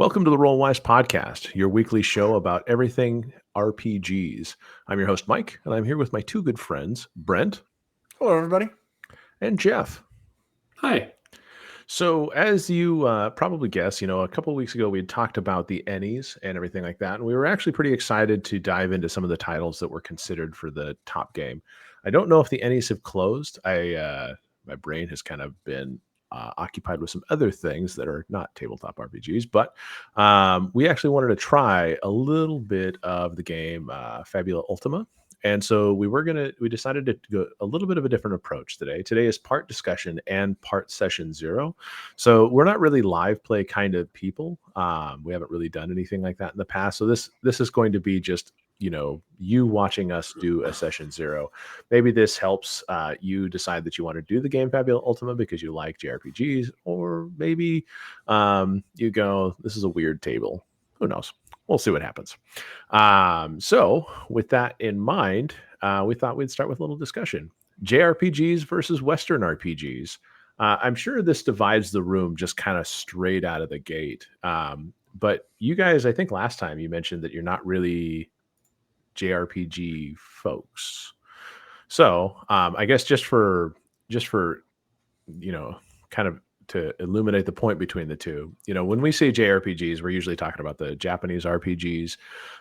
Welcome to the Roll-Wise Podcast, your weekly show about everything RPGs. I'm your host, Mike, and I'm here with my two good friends, Brent Hello, everybody. and Jeff. Hi. So, as you probably guess, a couple of weeks ago we had talked about the Ennies and everything like that, and we were actually pretty excited to dive into some of the titles that were considered for the top game. I don't know if the Ennies have closed. My brain has kind of been occupied with some other things that are not tabletop RPGs, but we actually wanted to try a little bit of the game Fabula Ultima. And so we decided to go a little bit of a different approach today. Today is part discussion and part session zero. So we're not really live play kind of people. We haven't really done anything like that in the past. So this is going to be just, you watching us do a session zero. Maybe this helps you decide that you want to do the game Fabula Ultima because you like JRPGs, or maybe you go, this is a weird table. Who knows? We'll see what happens. So with that in mind, we thought we'd start with a little discussion. JRPGs versus Western RPGs. I'm sure this divides the room just kind of straight out of the gate. But you guys, I think last time you mentioned that you're not really JRPG folks. So I guess just for kind of to illuminate the point between the two, when we say JRPGs, we're usually talking about the Japanese RPGs.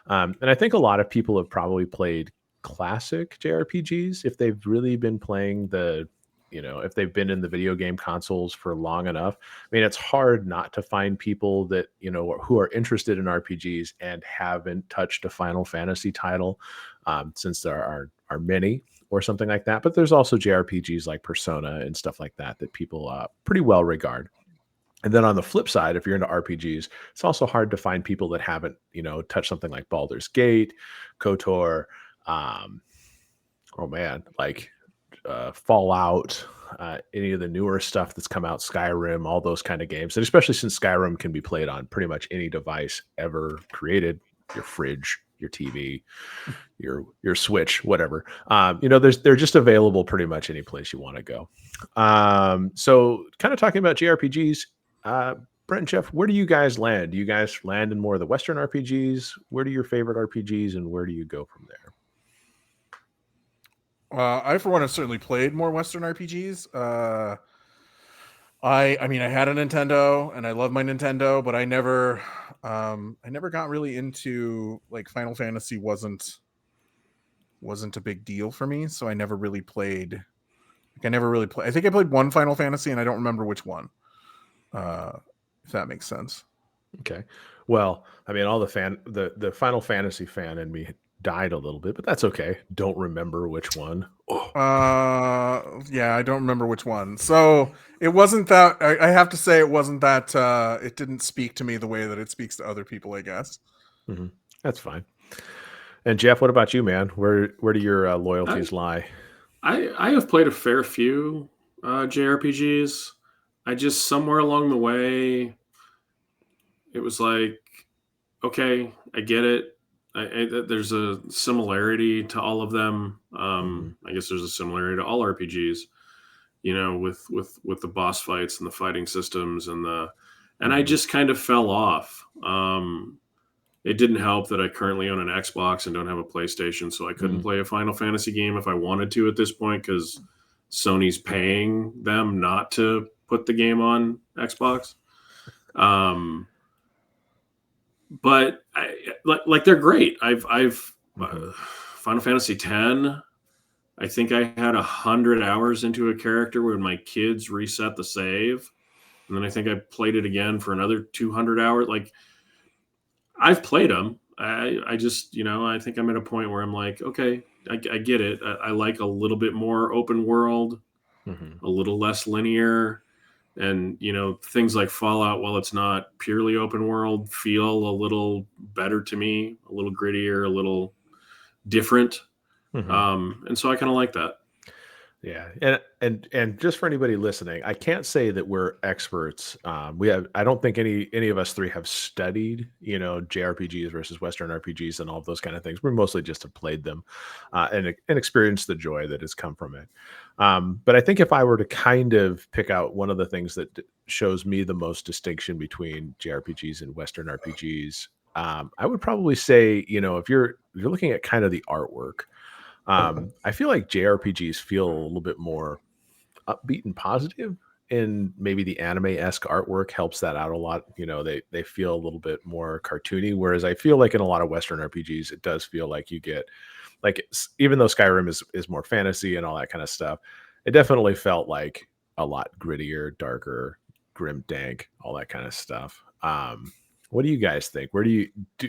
And I think a lot of people have probably played classic JRPGs if they've really been playing if they've been in the video game consoles for long enough. I mean, it's hard not to find people that, who are interested in RPGs and haven't touched a Final Fantasy title, since there are many or something like that. But there's also JRPGs like Persona and stuff like that people pretty well regard. And then on the flip side, if you're into RPGs, it's also hard to find people that haven't, touched something like Baldur's Gate, KOTOR, Fallout, any of the newer stuff that's come out, Skyrim, all those kind of games. And especially since Skyrim can be played on pretty much any device ever created, your fridge, your TV, your Switch, whatever. They're just available pretty much any place you want to go. So kind of talking about JRPGs, Brent and Jeff, where do you guys land? Do you guys land in more of the Western RPGs? Where do your favorite RPGs and where do you go from there? I, for one, have certainly played more Western RPGs. I mean, I had a Nintendo, and I love my Nintendo, but I never got really into, like, Final Fantasy wasn't a big deal for me, so I never really played. I think I played one Final Fantasy, and I don't remember which one. If that makes sense. Okay. Well, I mean, all the Final Fantasy fan in me died a little bit, but that's okay. Don't remember which one. Yeah, I don't remember which one. So it wasn't that. I have to say, it wasn't that. It didn't speak to me the way that it speaks to other people, I guess. Mm-hmm. That's fine. And Jeff, what about you, man? Where do your loyalties lie? I have played a fair few JRPGs. I just, somewhere along the way, it was like, okay, I get it. There's a similarity to all of them. I guess there's a similarity to all RPGs, with the boss fights and the fighting systems and I just kind of fell off. It didn't help that I currently own an Xbox and don't have a PlayStation, so I couldn't play a Final Fantasy game if I wanted to at this point because Sony's paying them not to put the game on Xbox. But they're great. I've Final Fantasy X. I think I had 100 hours into a character when my kids reset the save, and then I think I played it again for another 200 hours. Like, I've played them. I just, I think I'm at a point where I'm like, okay, I get it. I like a little bit more open world, a little less linear. And, things like Fallout, while it's not purely open world, feel a little better to me, a little grittier, a little different. And so I kind of like that. Yeah, and just for anybody listening, I can't say that we're experts. I don't think any of us three have studied, JRPGs versus Western RPGs and all of those kind of things. We're mostly just have played them, and experienced the joy that has come from it. But I think if I were to kind of pick out one of the things that shows me the most distinction between JRPGs and Western RPGs, I would probably say, if you're looking at kind of the artwork. I feel like JRPGs feel a little bit more upbeat and positive, and maybe the anime-esque artwork helps that out a lot. They feel a little bit more cartoony, whereas I feel like in a lot of Western RPGs, it does feel like you get even though Skyrim is more fantasy and all that kind of stuff, it definitely felt like a lot grittier, darker, grim, dank, all that kind of stuff. What do you guys think? What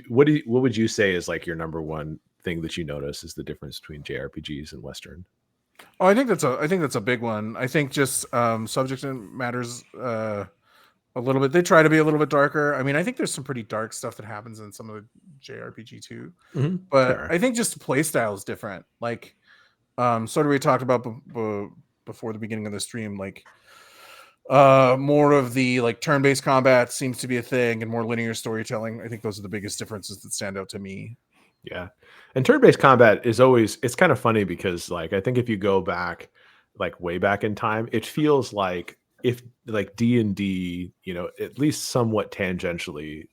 would you say is like your number one thing that you notice is the difference between JRPGs and Western? Oh, I think that's a big one. I think just subject matters a little bit. They try to be a little bit darker. I mean, I think there's some pretty dark stuff that happens in some of the JRPG too. But Fair. I think just the play style is different. Like sort of we talked about before the beginning of the stream, like more of the like turn-based combat seems to be a thing and more linear storytelling. I think those are the biggest differences that stand out to me. Yeah. And turn-based combat is always, it's kind of funny because like I think if you go back like way back in time, it feels like if like D&D, at least somewhat tangentially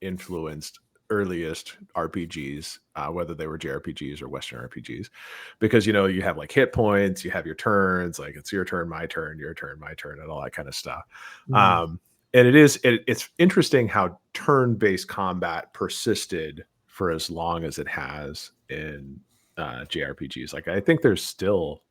influenced earliest RPGs, whether they were JRPGs or Western RPGs, because you have like hit points, you have your turns, like it's your turn, my turn, your turn, my turn, and all that kind of stuff. And it's interesting how turn-based combat persisted for as long as it has in JRPGs. Like I think there's still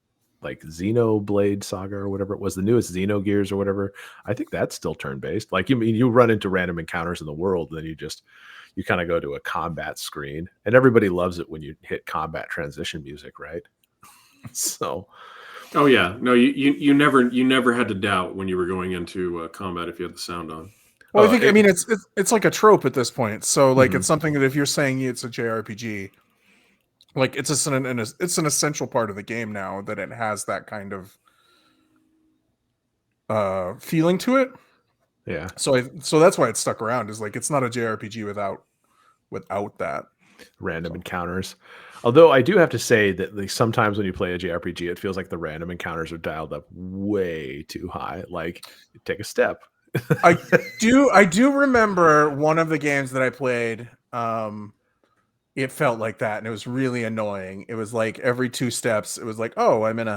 like Xenoblade Saga or whatever it was, the newest Xenogears or whatever. I think that's still turn-based. Like you run into random encounters in the world, and then you kind of go to a combat screen, and everybody loves it when you hit combat transition music, right? So Oh yeah, no, you never had to doubt when you were going into combat if you had the sound on. Well, I mean it's like a trope at this point. So like it's something that if you're saying it's a JRPG, like it's an essential part of the game now that it has that kind of feeling to it. Yeah. So that's why it's stuck around, is like it's not a JRPG without that random encounters. Although I do have to say that like sometimes when you play a JRPG, it feels like the random encounters are dialed up way too high. Like take a step. I do remember one of the games that I played. It felt like that, and it was really annoying. It was like every 2 steps, it was like, oh, I'm in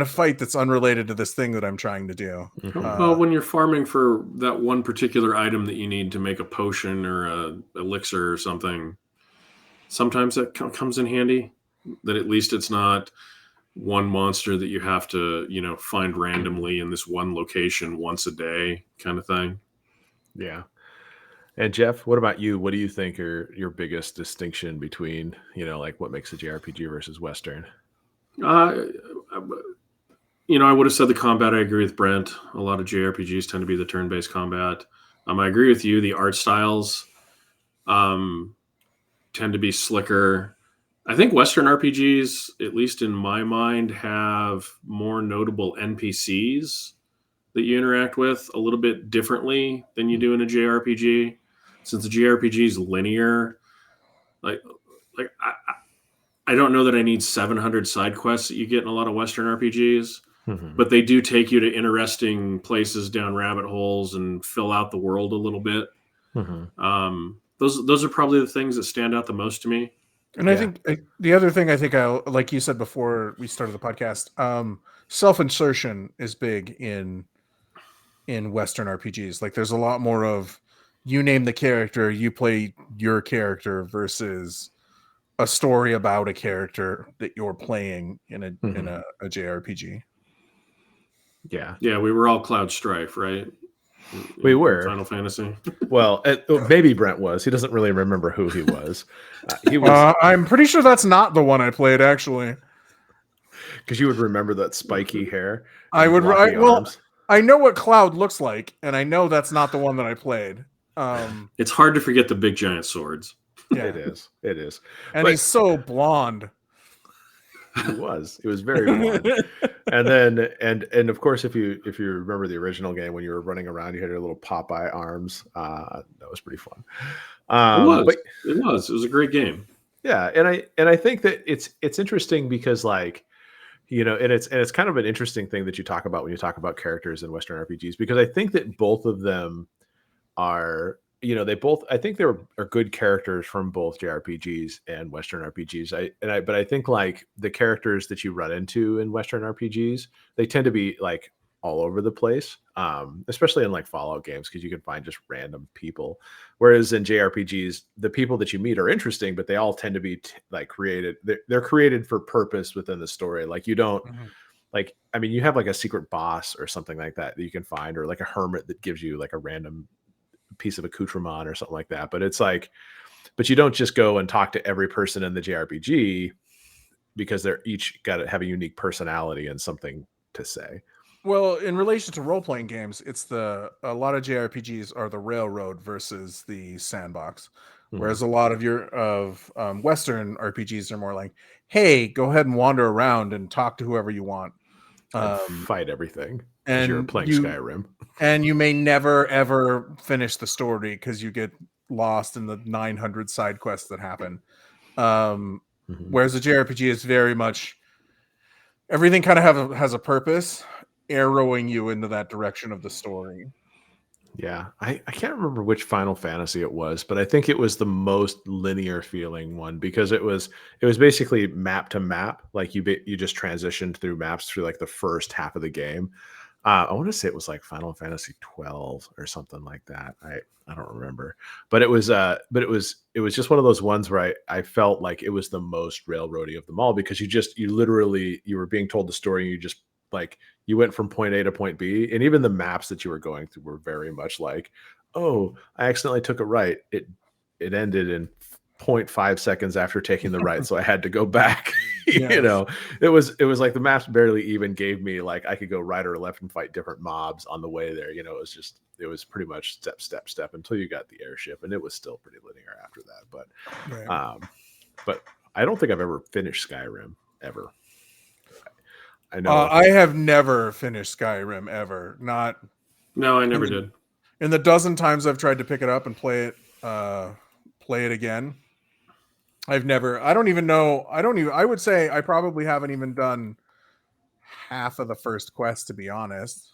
a fight that's unrelated to this thing that I'm trying to do. Well, when you're farming for that one particular item that you need to make a potion or a elixir or something, sometimes that comes in handy. That at least it's not one monster that you have to, find randomly in this one location once a day kind of thing. Yeah. And Jeff, what about you? What do you think are your biggest distinction between, like what makes a JRPG versus Western? I would have said the combat. I agree with Brent. A lot of JRPGs tend to be the turn-based combat. I agree with you. The art styles tend to be slicker. I think Western RPGs, at least in my mind, have more notable NPCs that you interact with a little bit differently than you do in a JRPG. Since the JRPG is linear, like I don't know that I need 700 side quests that you get in a lot of Western RPGs, but they do take you to interesting places down rabbit holes and fill out the world a little bit. Those are probably the things that stand out the most to me. And I think the other thing like you said before we started the podcast, self-insertion is big in Western RPGs. Like there's a lot more of you name the character, you play your character versus a story about a character that you're playing in a JRPG. Yeah. Yeah, we were all Cloud Strife, right? We were Final Fantasy. Well, maybe Brent was. He doesn't really remember who he was. He was. I'm pretty sure that's not the one I played, actually. Because you would remember that spiky hair. I would. I know what Cloud looks like, and I know that's not the one that I played. It's hard to forget the big giant swords. Yeah, it is. And he's so blonde. It was very fun. And then and of course, if you remember the original game, when you were running around, you had your little Popeye arms. That was pretty fun. But It was a great game. yeah, and I think that it's interesting because, like, and it's kind of an interesting thing that you talk about when you talk about characters in Western RPGs, because I think that both of them are, they both, I think there are good characters from both JRPGs and Western RPGs. But I think, like, the characters that you run into in Western RPGs, they tend to be like all over the place, especially in like Fallout games, because you can find just random people. Whereas in JRPGs, the people that you meet are interesting, but they all tend to be like created. They're created for purpose within the story. Like, you don't, like, I mean, you have like a secret boss or something like that you can find, or like a hermit that gives you like a random piece of accoutrement or something like that. But it's like, but you don't just go and talk to every person in the JRPG, because they're each got to have a unique personality and something to say. Well, in relation to role-playing games, a lot of JRPGs are the railroad versus the sandbox. Whereas a lot of Western RPGs are more like, hey, go ahead and wander around and talk to whoever you want. Fight everything. And you're playing Skyrim. And you may never, ever finish the story because you get lost in the 900 side quests that happen. Whereas the JRPG is very much, everything kind of has a purpose, arrowing you into that direction of the story. Yeah, I can't remember which Final Fantasy it was, but I think it was the most linear feeling one, because it was basically map to map. Like, you just transitioned through maps through like the first half of the game. I want to say it was like Final Fantasy 12 or something like that. I don't remember, but it was just one of those ones where I felt like it was the most railroady of them all, because you were being told the story, and you just, like, you went from point A to point B, and even the maps that you were going through were very much like, oh, I accidentally took a right. It ended in 0.5 seconds after taking the right, so I had to go back. Yes. It was like the maps barely even gave me, like, I could go right or left and fight different mobs on the way there. It was pretty much step until you got the airship, and it was still pretty linear after that. But I don't think I've ever finished Skyrim ever. I know I have never finished Skyrim ever. No, I never did. In the dozen times I've tried to pick it up and play it again, I would say I probably haven't even done half of the first quest, to be honest.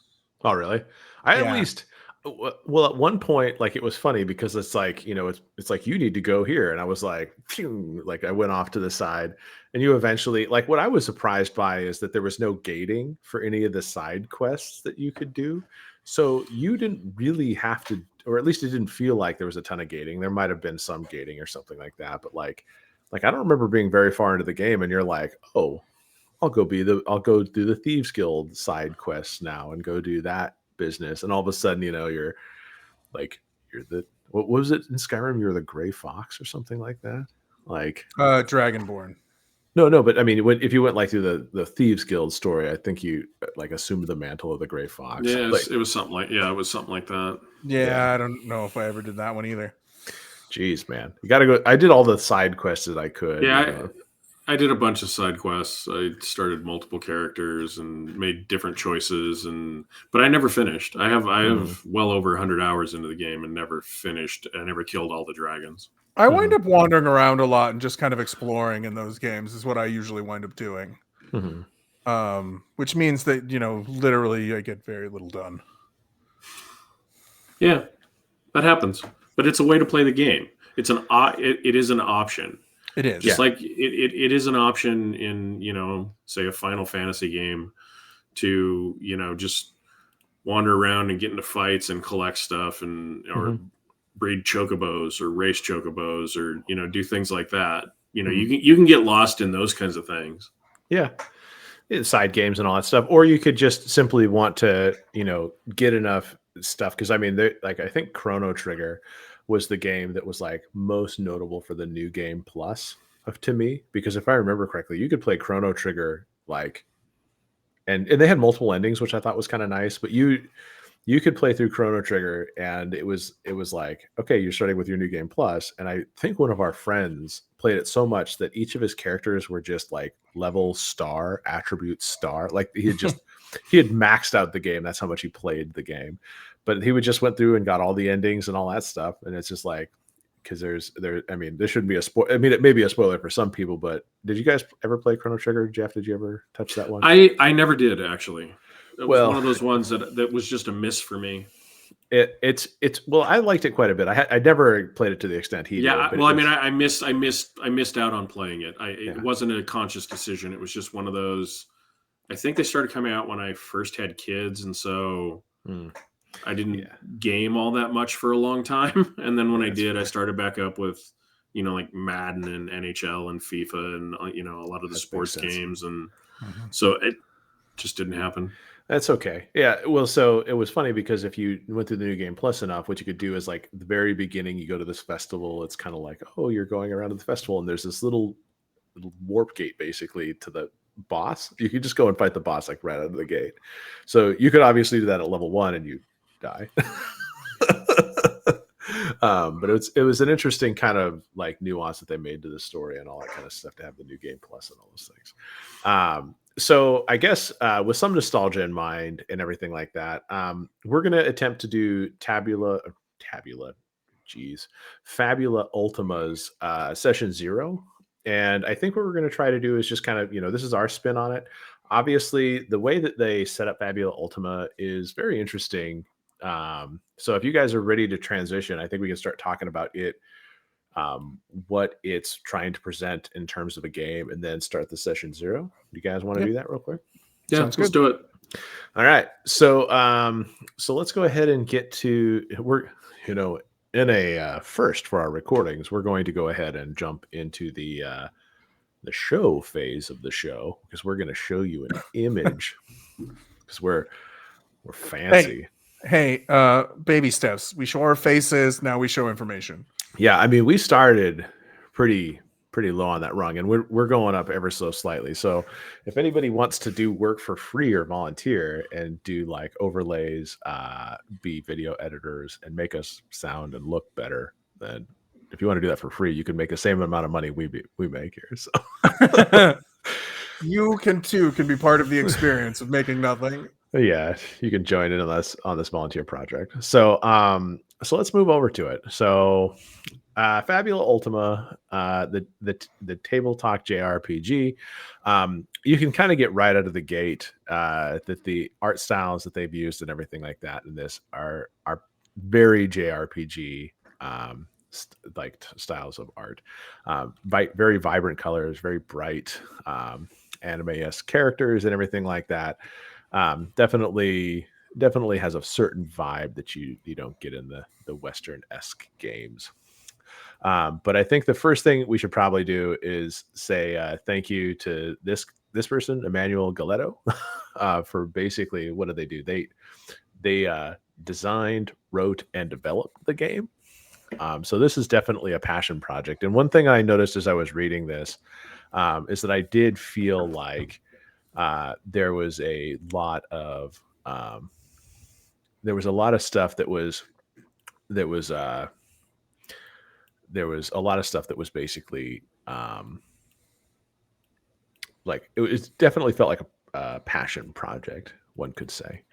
Oh, really? At least, well, at one point, like, it was funny because it's like, it's like, you need to go here. And I was like, phew, like, I went off to the side, and you eventually, like, what I was surprised by is that there was no gating for any of the side quests that you could do. So you didn't really have to, or at least it didn't feel like there was a ton of gating. There might've been some gating or something like that. But like, I don't remember being very far into the game and you're like, oh, I'll go do the Thieves Guild side quests now and go do that business. And all of a sudden, you're like, what was it in Skyrim? You're the Gray Fox or something like that. Like, Dragonborn. No, but I mean, if you went like through the Thieves Guild story, I think you like assumed the mantle of the Gray Fox. Yeah, like, it was something like that. Yeah, I don't know if I ever did that one either. Jeez, man, you got to go. I did all the side quests that I could. Yeah, I did a bunch of side quests. I started multiple characters and made different choices, but I never finished. I have well over 100 hours into the game and never finished. I never killed all the dragons. I wind up wandering around a lot and just kind of exploring in those games is what I usually wind up doing. Which means that, literally I get very little done. Yeah, that happens. But it's a way to play the game. It is an option. It is. Just like it is an option in, say a Final Fantasy game to, just wander around and get into fights and collect stuff or breed chocobos or race chocobos or, do things like that. You can get lost in those kinds of things. Yeah. Side games and all that stuff. Or you could just simply want to, get enough stuff. Cause I mean, I think Chrono Trigger was the game that was like most notable for the New Game Plus to me, because if I remember correctly, you could play Chrono Trigger and they had multiple endings, which I thought was kind of nice, but you could play through Chrono Trigger, and it was like, okay, you're starting with your new game plus. And I think one of our friends played it so much that each of his characters were just like level star, attribute star. Like he had maxed out the game. That's how much he played the game. But he would just went through and got all the endings and all that stuff. And it's just like, because I mean, this shouldn't be a spoiler. I mean, it may be a spoiler for some people, but did you guys ever play Chrono Trigger? Jeff, did you ever touch that one? I never did, actually. It was one of those ones that was just a miss for me. It's well, I liked it quite a bit. I never played it to the extent he did. Well, I mean, I missed out on playing it. It wasn't a conscious decision. It was just one of those. I think they started coming out when I first had kids, and so I didn't game all that much for a long time. And then when I did, I started back up with, like Madden and NHL and FIFA and a lot of the sports games, and so it just didn't happen. That's okay. Yeah. Well, so it was funny because if you went through the new game plus enough, what you could do is like the very beginning, you go to this festival. It's kind of like, oh, you're going around to the festival, and there's this little warp gate basically to the boss. You could just go and fight the boss like right out of the gate. So you could obviously do that at level 1 and you die. But it was an interesting kind of like nuance that they made to the story and all that kind of stuff to have the new game plus and all those things. So I guess with some nostalgia in mind and everything like that, we're going to attempt to do Fabula Ultima's session 0. And I think what we're going to try to do is just kind of, this is our spin on it. Obviously, the way that they set up Fabula Ultima is very interesting. So if you guys are ready to transition, I think we can start talking about it, what it's trying to present in terms of a game, and then start the session 0. You guys want to do that real quick? Yeah, let's do it. All right. So let's go ahead and get to, in a first for our recordings, we're going to go ahead and jump into the show phase of the show, because we're going to show you an image because we're fancy. Hey, baby steps. We show our faces. Now we show information. Yeah, I mean, we started pretty low on that rung, and we're going up ever so slightly. So if anybody wants to do work for free or volunteer and do like overlays, be video editors, and make us sound and look better, then if you want to do that for free, you can make the same amount of money we make here. So you can be part of the experience of making nothing. Yeah, you can join in on this volunteer project. So let's move over to it. So Fabula Ultima, the Table Talk JRPG, you can kind of get right out of the gate that the art styles that they've used and everything like that in this are very JRPG like styles of art. Very vibrant colors, very bright anime-esque characters and everything like that. Definitely has a certain vibe that you don't get in the Western-esque games. But I think the first thing we should probably do is say thank you to this person, Emmanuel Galetto, for basically, what did they do? They designed, wrote, and developed the game. So this is definitely a passion project. And one thing I noticed as I was reading this is that I did feel like there was a lot of stuff that was basically like it definitely felt like a passion project, one could say.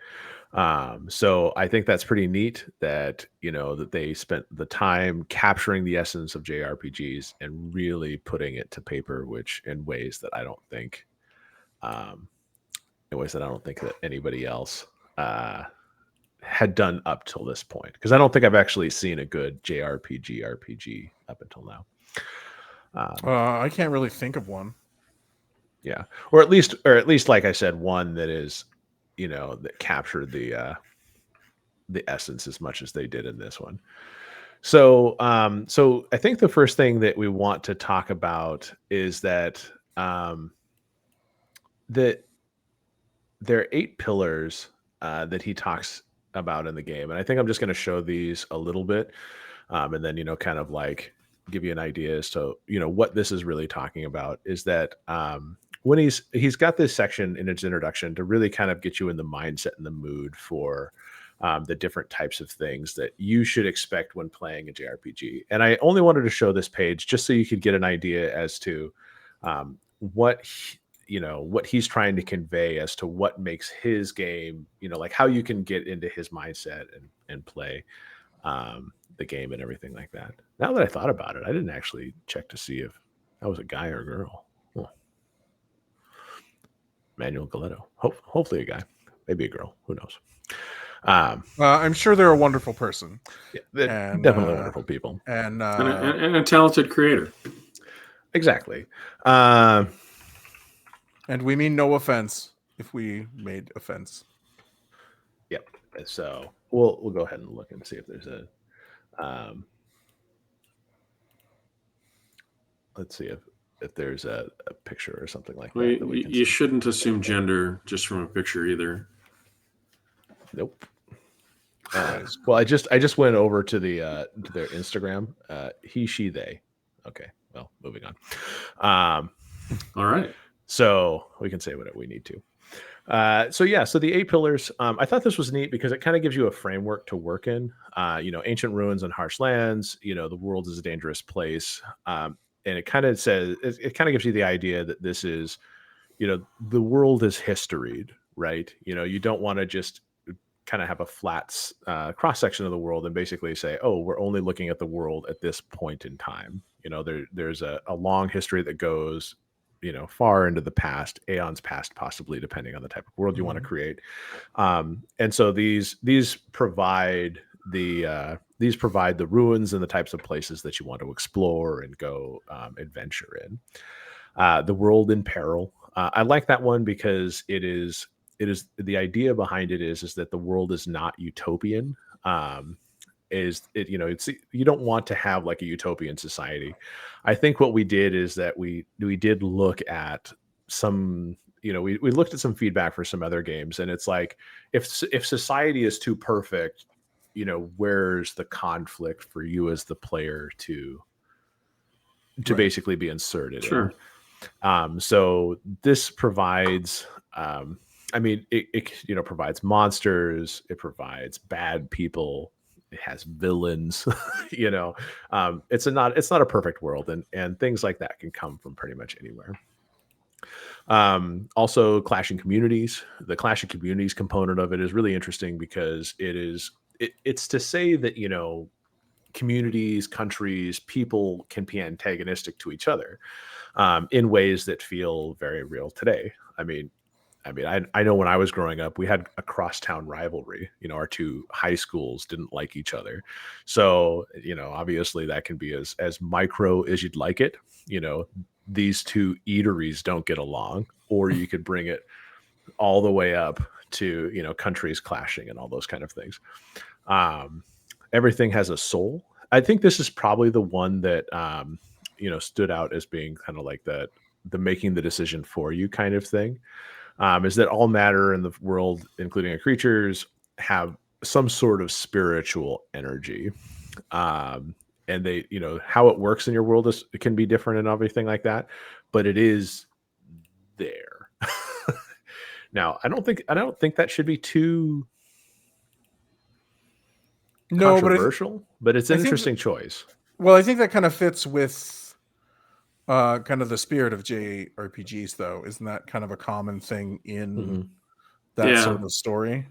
So I think that's pretty neat that that they spent the time capturing the essence of JRPGs and really putting it to paper, which in ways that I don't think that anybody else had done up till this point, because I don't think I've actually seen a good JRPG up until now. I can't really think of one. Yeah, or at least, like I said, one that is, that captured the essence as much as they did in this one. So, so I think the first thing that we want to talk about is that that there are 8 pillars that he talks about in the game, and I think I'm just going to show these a little bit, and then kind of like give you an idea as to what this is really talking about. Is that when he's got this section in its introduction to really kind of get you in the mindset and the mood for the different types of things that you should expect when playing a JRPG. And I only wanted to show this page just so you could get an idea as to what what he's trying to convey as to what makes his game, like how you can get into his mindset and play the game and everything like that. Now that I thought about it, I didn't actually check to see if that was a guy or a girl. Oh. Manuel Galetto. Hopefully a guy, maybe a girl. Who knows? I'm sure they're a wonderful person. Yeah, and, definitely wonderful people. And a talented creator. Exactly. And we mean no offense if we made offense. Yep. So we'll go ahead and look and see if there's a let's see if there's a picture or something like that. Well, you shouldn't assume gender just from a picture either. Nope. Well, I just went over to their Instagram. He, she, they. Okay. Well, moving on. All right. So we can say what we need to. So the 8 pillars. I thought this was neat because it kind of gives you a framework to work in. Ancient ruins and harsh lands. The world is a dangerous place. And it kind of says it kind of gives you the idea that this is, the world is historied, right? You don't want to just kind of have a flat cross section of the world and basically say, oh, we're only looking at the world at this point in time. There's a long history that goes, far into the past, aeons past, possibly, depending on the type of world you want to create. And so these provide the ruins and the types of places that you want to explore and go adventure in. The world in peril. I like that one because it is the idea behind it is that the world is not utopian. You don't want to have like a utopian society. I think what we did is that we did look at some, we looked at some feedback for some other games, and it's like if society is too perfect, where's the conflict for you as the player to right. basically be inserted sure. in. So this provides it provides monsters, it provides bad people, it has villains, it's not a perfect world, and things like that can come from pretty much anywhere. Also clashing communities. The clashing communities component of it is really interesting because it's to say that, communities, countries, people can be antagonistic to each other in ways that feel very real today. I know when I was growing up, we had a crosstown rivalry. Our two high schools didn't like each other. So, obviously that can be as micro as you'd like it. These two eateries don't get along, or you could bring it all the way up to, countries clashing and all those kind of things. Everything has a soul. I think this is probably the one that, stood out as being kind of like the making the decision for you kind of thing. Is that all matter in the world, including the creatures, have some sort of spiritual energy. And they, how it works in your world it can be different and everything like that, but it is there. Now, I don't think that should be too controversial, but it's an interesting choice. Well, I think that kind of fits with kind of the spirit of JRPGs, though. Isn't that kind of a common thing in that sort of story?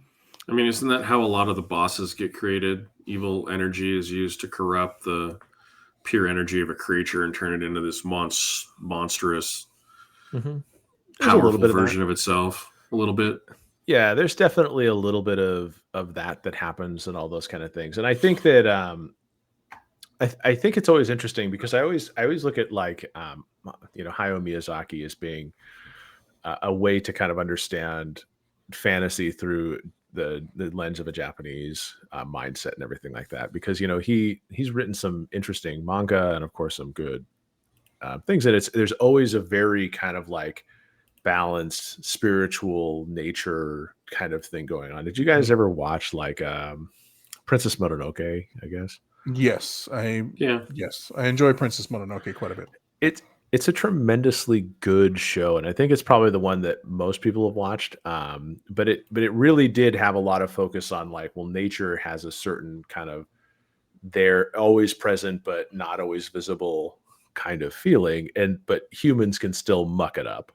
Isn't that how a lot of the bosses get created? Evil energy is used to corrupt the pure energy of a creature and turn it into this monstrous, powerful version of itself. A little bit. Yeah, there's definitely a little bit of that happens and all those kind of things. And I think that I think it's always interesting because I always look at like Hayao Miyazaki as being a way to kind of understand fantasy through the lens of a Japanese mindset and everything like that, because he's written some interesting manga and of course some good things that there's always a very kind of like balanced spiritual nature kind of thing going on. Did you guys ever watch like Princess Mononoke, I guess? Yes, I enjoy Princess Mononoke quite a bit. it's a tremendously good show, and I think it's probably the one that most people have watched. But it really did have a lot of focus on like, well, nature has a certain kind of they're always present but not always visible kind of feeling, but humans can still muck it up.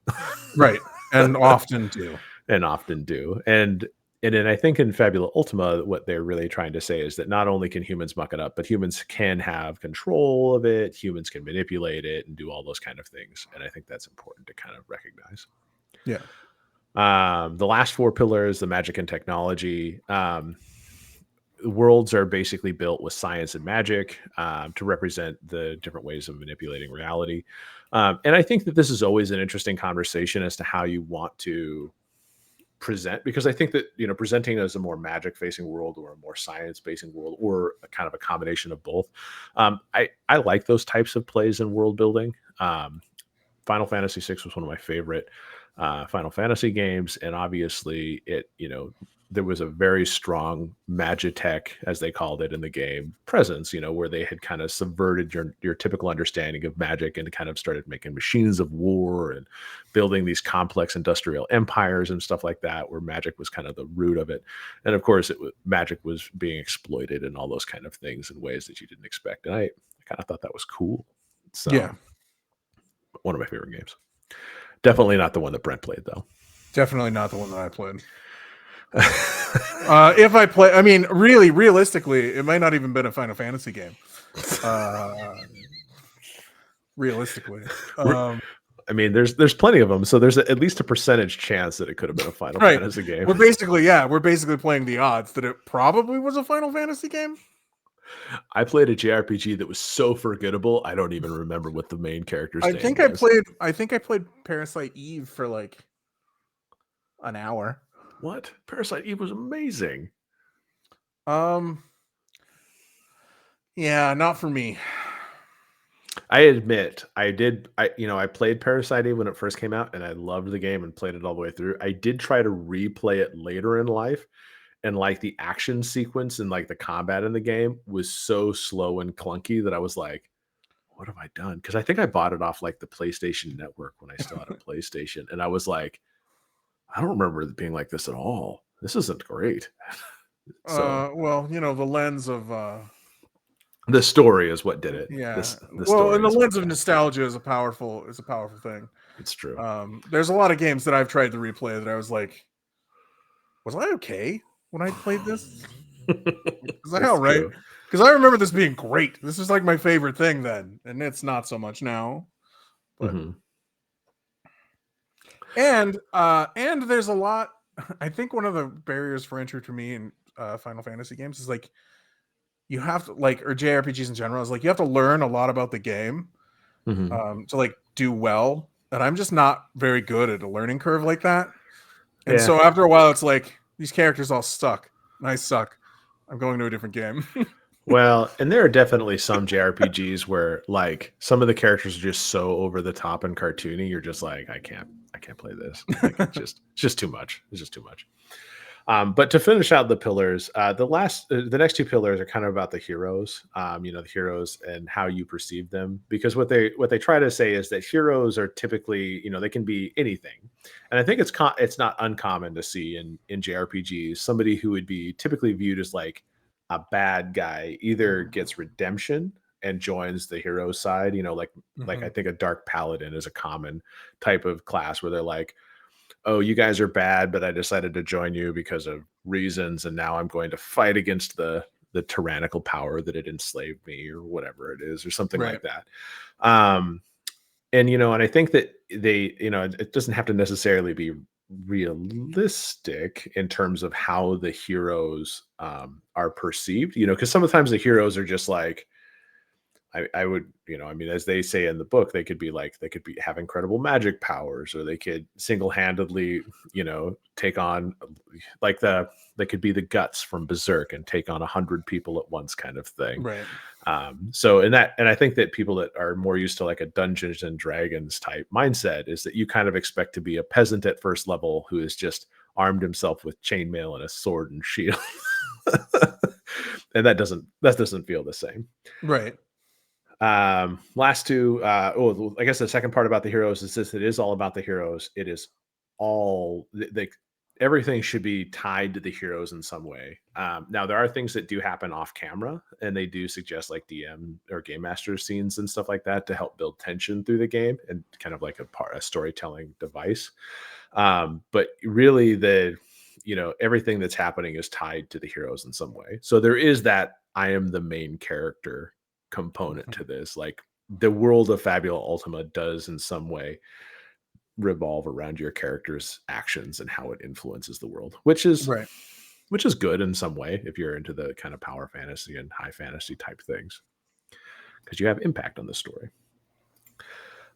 Right. And often do. And often do. And then I think in Fabula Ultima, what they're really trying to say is that not only can humans muck it up, but humans can have control of it. Humans can manipulate it and do all those kind of things. And I think that's important to kind of recognize. Yeah. The last four pillars, the magic and technology. Worlds are basically built with science and magic to represent the different ways of manipulating reality. And I think that this is always an interesting conversation as to how you want to present, because I think that, presenting as a more magic facing world or a more science facing world or a kind of a combination of both. I like those types of plays in world building. Final Fantasy VI was one of my favorite Final Fantasy games, and obviously there was a very strong magitech, as they called it in the game, presence, where they had kind of subverted your typical understanding of magic and kind of started making machines of war and building these complex industrial empires and stuff like that, where magic was kind of the root of it. And of course, magic was being exploited and all those kind of things in ways that you didn't expect. And I kind of thought that was cool. So Yeah. one of my favorite games. Definitely not the one that Brent played, though. Definitely not the one that I played. If I play, I mean, really, realistically, it might not even been a Final Fantasy game. Realistically, I mean, there's plenty of them, so there's at least a percentage chance that it could have been a Final Fantasy game. We're basically playing the odds that it probably was a Final Fantasy game. I played a JRPG that was so forgettable, I don't even remember what the main character's name was. I think I played Parasite Eve for like an hour. What? Parasite Eve was amazing. Yeah, not for me. I admit, I played Parasite Eve when it first came out, and I loved the game and played it all the way through. I did try to replay it later in life, and like the action sequence and like the combat in the game was so slow and clunky that I was like, what have I done? Because I think I bought it off like the PlayStation Network when I still had a PlayStation, and I was like, I don't remember it being like this at all. This isn't great. So, well, the lens of the story is what did it. Yeah. And the lens of nostalgia is a powerful thing. It's true. There's a lot of games that I've tried to replay that I was like, was I okay when I played this? Is that how right? Because I remember this being great. This is like my favorite thing then, and it's not so much now. But and there's a lot. I think one of the barriers for entry to me in Final Fantasy games is like you have to or JRPGs in general is like you have to learn a lot about the game to like do well, and I'm just not very good at a learning curve like that. And so after a while, it's like these characters all suck. I suck. I'm going to a different game. Well, and there are definitely some JRPGs where like some of the characters are just so over the top and cartoony. You're just like, I can't play this. Like, it's just too much. It's just too much. But to finish out the pillars, the next two pillars are kind of about the heroes, the heroes and how you perceive them. Because what they try to say is that heroes are typically, they can be anything. And I think it's not uncommon to see in JRPGs somebody who would be typically viewed as like a bad guy either gets redemption and joins the hero side, like I think a dark paladin is a common type of class where they're like, oh, you guys are bad, but I decided to join you because of reasons, and now I'm going to fight against the tyrannical power that had enslaved me, or whatever it is, or something like that. And I think that they, it doesn't have to necessarily be realistic in terms of how the heroes are perceived, because sometimes the heroes are just like, I would, as they say in the book, they could have incredible magic powers, or they could single-handedly, take on they could be the guts from Berserk and take on 100 people at once kind of thing. Right. And I think that people that are more used to like a Dungeons and Dragons type mindset is that you kind of expect to be a peasant at first level who has just armed himself with chainmail and a sword and shield. And that doesn't feel the same. Right. Last two. I guess the second part about the heroes is this: it is all about the heroes. It is all everything should be tied to the heroes in some way. Now there are things that do happen off camera, and they do suggest like DM or game master scenes and stuff like that to help build tension through the game and kind of like a storytelling device. But really, everything that's happening is tied to the heroes in some way. So there is that I am the main character component to this. Like the world of Fabula Ultima does in some way revolve around your character's actions and how it influences the world, which is Right. good in some way if you're into the kind of power fantasy and high fantasy type things, because you have impact on the story.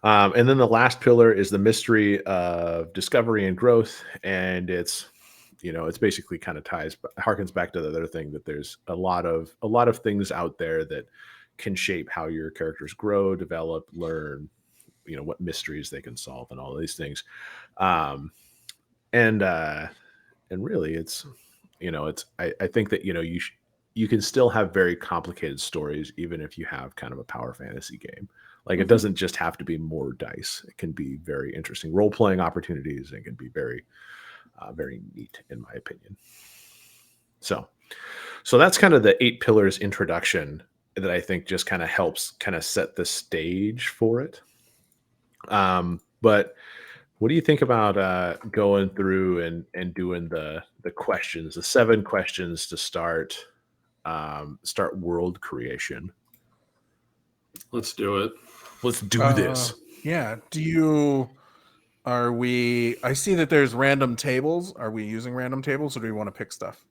And then the last pillar is the mystery of discovery and growth, and it's basically kind of harkens back to the other thing that there's a lot of things out there that can shape how your characters grow, develop, learn, what mysteries they can solve and all these things. And really I think that you can still have very complicated stories even if you have kind of a power fantasy game. Like it doesn't just have to be more dice. It can be very interesting role-playing opportunities. It can be very very neat in my opinion. So that's kind of the 8 pillars introduction that I think just kind of helps kind of set the stage for it. But what do you think about going through and doing the questions, the 7 questions to start world creation? Let's do it. Let's do this. Yeah. I see that there's random tables. Are we using random tables or do we want to pick stuff?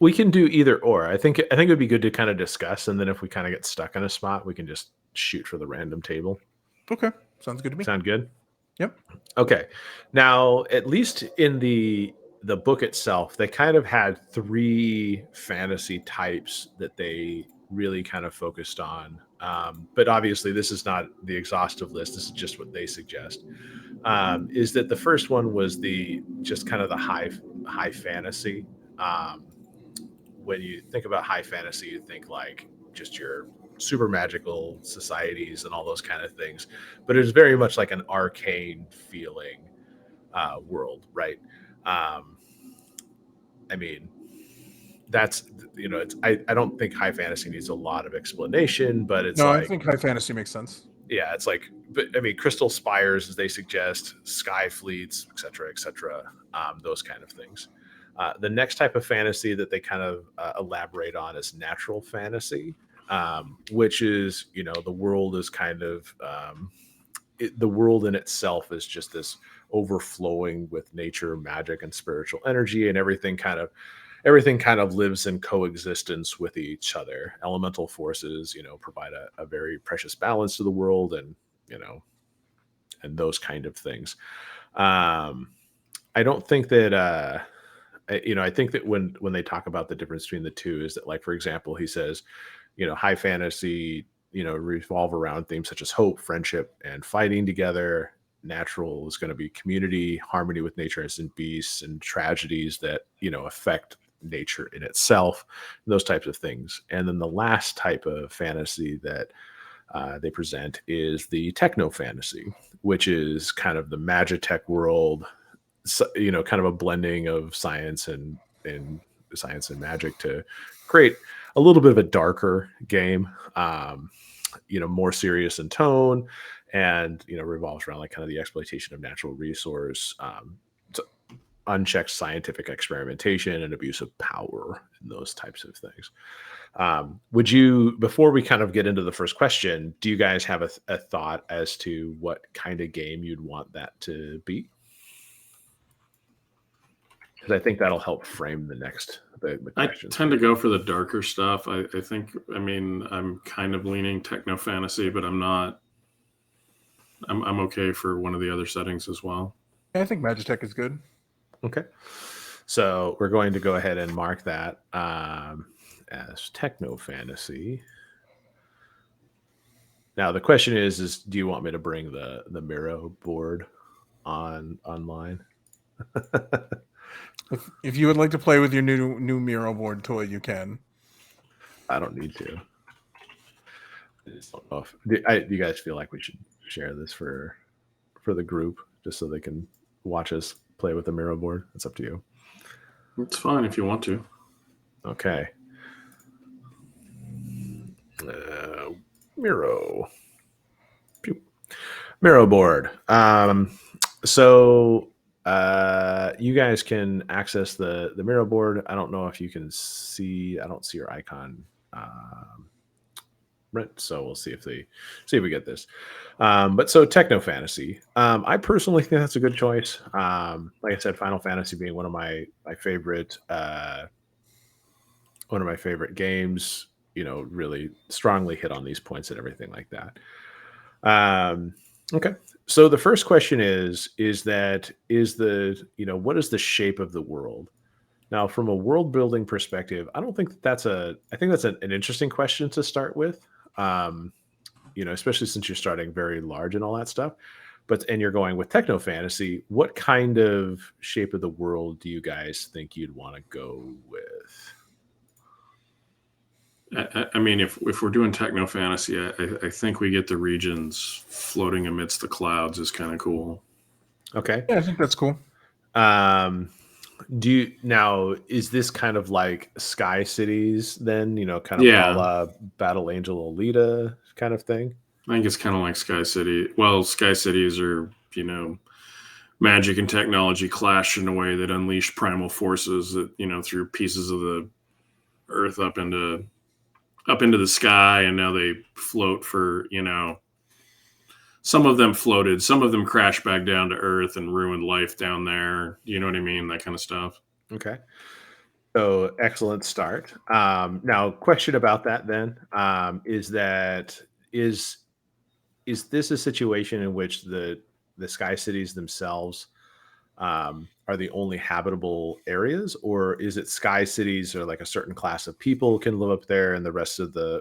We can do either or. I think it would be good to kind of discuss, and then if we kind of get stuck in a spot, we can just shoot for the random table. Okay. Sounds good to me. Sound good? Yep. Okay. Now, at least in the book itself, they kind of had 3 fantasy types that they really kind of focused on. But obviously, this is not the exhaustive list. This is just what they suggest. Is that the first one was just kind of the high fantasy. When you think about high fantasy, you think like just your super magical societies and all those kind of things, but it's very much like an arcane feeling world, right? I mean, that's I don't think high fantasy needs a lot of explanation, but it's I think high fantasy makes sense. Yeah, it's like, but I mean, crystal spires, as they suggest, sky fleets, etc., those kind of things. The next type of fantasy that they kind of elaborate on is natural fantasy, which is, the world is kind of, the world in itself is just this overflowing with nature, magic, and spiritual energy, and everything kind of lives in coexistence with each other. Elemental forces, provide a very precious balance to the world, and and those kind of things. I don't think that I think that when they talk about the difference between the two is that, like, for example, he says, high fantasy, revolve around themes such as hope, friendship, and fighting together. Natural is going to be community, harmony with nature and beasts, and tragedies that affect nature in itself, those types of things. And then the last type of fantasy that they present is the techno fantasy, which is kind of the magitech world, kind of a blending of science and magic to create a little bit of a darker game, more serious in tone, and revolves around like kind of the exploitation of natural resource, unchecked scientific experimentation, and abuse of power, and those types of things. Would you, before we kind of get into the first question, do you guys have a thought as to what kind of game you'd want that to be? Because I think that'll help frame the questions. I tend to go for the darker stuff. I think, I'm kind of leaning techno fantasy, but I'm not. I'm okay for one of the other settings as well. I think Magitech is good. Okay. So we're going to go ahead and mark that as techno fantasy. Now the question is do you want me to bring the Miro board online? If you would like to play with your new Miro board toy, you can. I don't need to. I just don't know if do you guys feel like we should share this for the group just so they can watch us play with the Miro board. It's up to you. It's fine if you want to. Okay. Miro. Pew. Miro board. So you guys can access the Miro board. I don't know if you can see. I don't see your icon, Brent. So we'll see if we get this. But so techno fantasy. I personally think that's a good choice. Like I said, Final Fantasy being one of my favorite games. You know, really strongly hit on these points and everything like that. Okay. So the first question is what is the shape of the world? Now, from a world building perspective, I don't think I think that's an interesting question to start with. Especially since you're starting very large and all that stuff. And you're going with techno fantasy, what kind of shape of the world do you guys think you'd want to go with? I mean, if we're doing techno fantasy, I think we get the regions floating amidst the clouds is kind of cool. Okay. Yeah, I think that's cool. Is this kind of like Sky Cities then, kind of a la Battle Angel Alita kind of thing? I think it's kind of like Sky City. Well, Sky Cities are, magic and technology clash in a way that unleash primal forces that, threw pieces of the earth up into the sky, and now they float for, some of them floated, some of them crashed back down to earth and ruined life down there. You know what I mean? That kind of stuff. Okay. So excellent start. Now, question about that then, is this a situation in which the Sky Cities themselves are the only habitable areas, or is it Sky Cities or like a certain class of people can live up there and the rest of the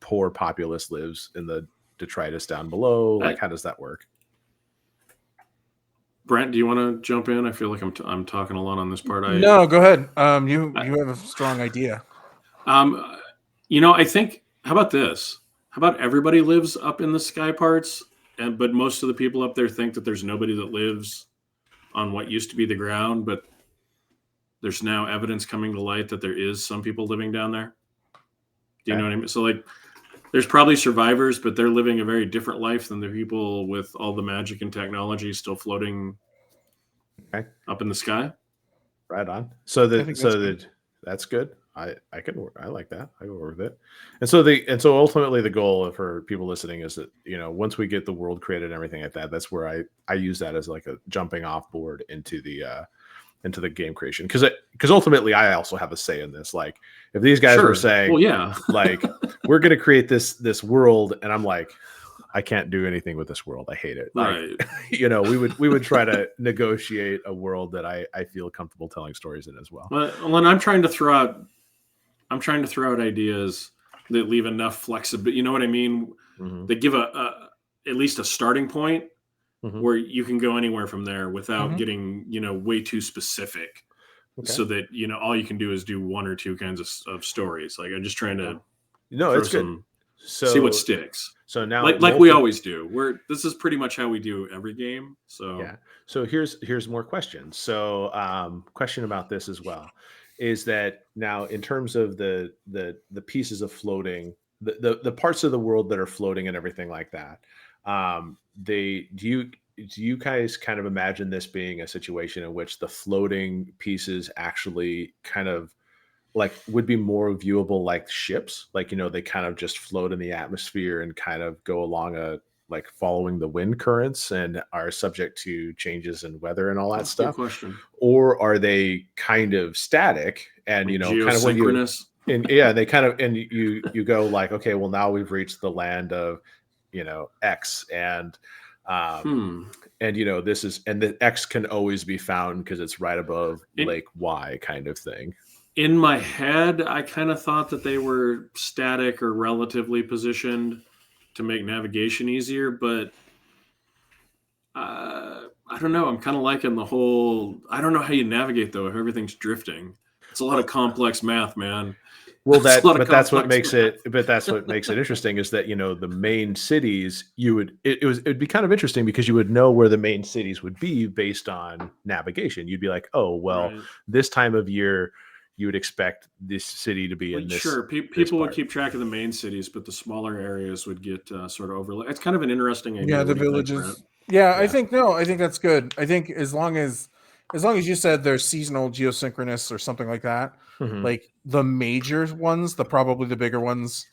poor populace lives in the detritus down below? Like, how does that work? Brent, do you want to jump in? I feel like I'm talking a lot on this part. No, go ahead. You have a strong idea. I think, how about this? How about everybody lives up in the sky parts, but most of the people up there think that there's nobody that lives on what used to be the ground, but there's now evidence coming to light that there is some people living down there. Do you know what I mean? So like, there's probably survivors, but they're living a very different life than the people with all the magic and technology still floating up in the sky. Right on. So that's good. I like that. I go with it. And so ultimately the goal for people listening is that, once we get the world created and everything like that, that's where I use that as like a jumping off board into the game creation. Because ultimately I also have a say in this. Like, if these guys were saying, well, yeah, like, we're going to create this world, and I'm like, I can't do anything with this world. I hate it. Right. Like, we would try to negotiate a world that I feel comfortable telling stories in as well. When I'm trying to throw out ideas that leave enough flexibility. You know what I mean? Mm-hmm. They give at least a starting point where you can go anywhere from there without getting, way too specific. Okay. So that, all you can do is do one or two kinds of stories. Like, I'm just trying to it's good. See what sticks. So now, like we always do. This is pretty much how we do every game. So yeah. So here's more questions. So question about this as well is that now, in terms of the pieces of floating, the parts of the world that are floating and everything like that, do you guys kind of imagine this being a situation in which the floating pieces actually kind of like would be more viewable like ships? Like, they kind of just float in the atmosphere and kind of go along like following the wind currents and are subject to changes in weather and all that stuff? Good question. Or are they kind of static and, like kind of when you, and they kind of, and you go like, okay, well, now we've reached the land of, X, and this is, and the X can always be found because it's right above Lake Y kind of thing. In my head, I kind of thought that they were static or relatively positioned to make navigation easier, but I don't know. I'm kind of liking the whole, I don't know how you navigate though if everything's drifting. It's a lot of complex math, man. Well, That's a lot of that's what complex makes math. it. But that's what makes it interesting is that the main cities it'd be kind of interesting because you would know where the main cities would be based on navigation. You'd be like, oh well, Right. this time of year you would expect this city to be Well, in this sure, this people would part. keep track of the main cities, but the smaller areas would get sort of overlooked. It's kind of an interesting Yeah, idea. the What do you think, Brent? villages. Yeah, Yeah. I think that's good. I think as long as you said they're seasonal geosynchronous or something like that, Mhm. like the major ones, probably the bigger ones,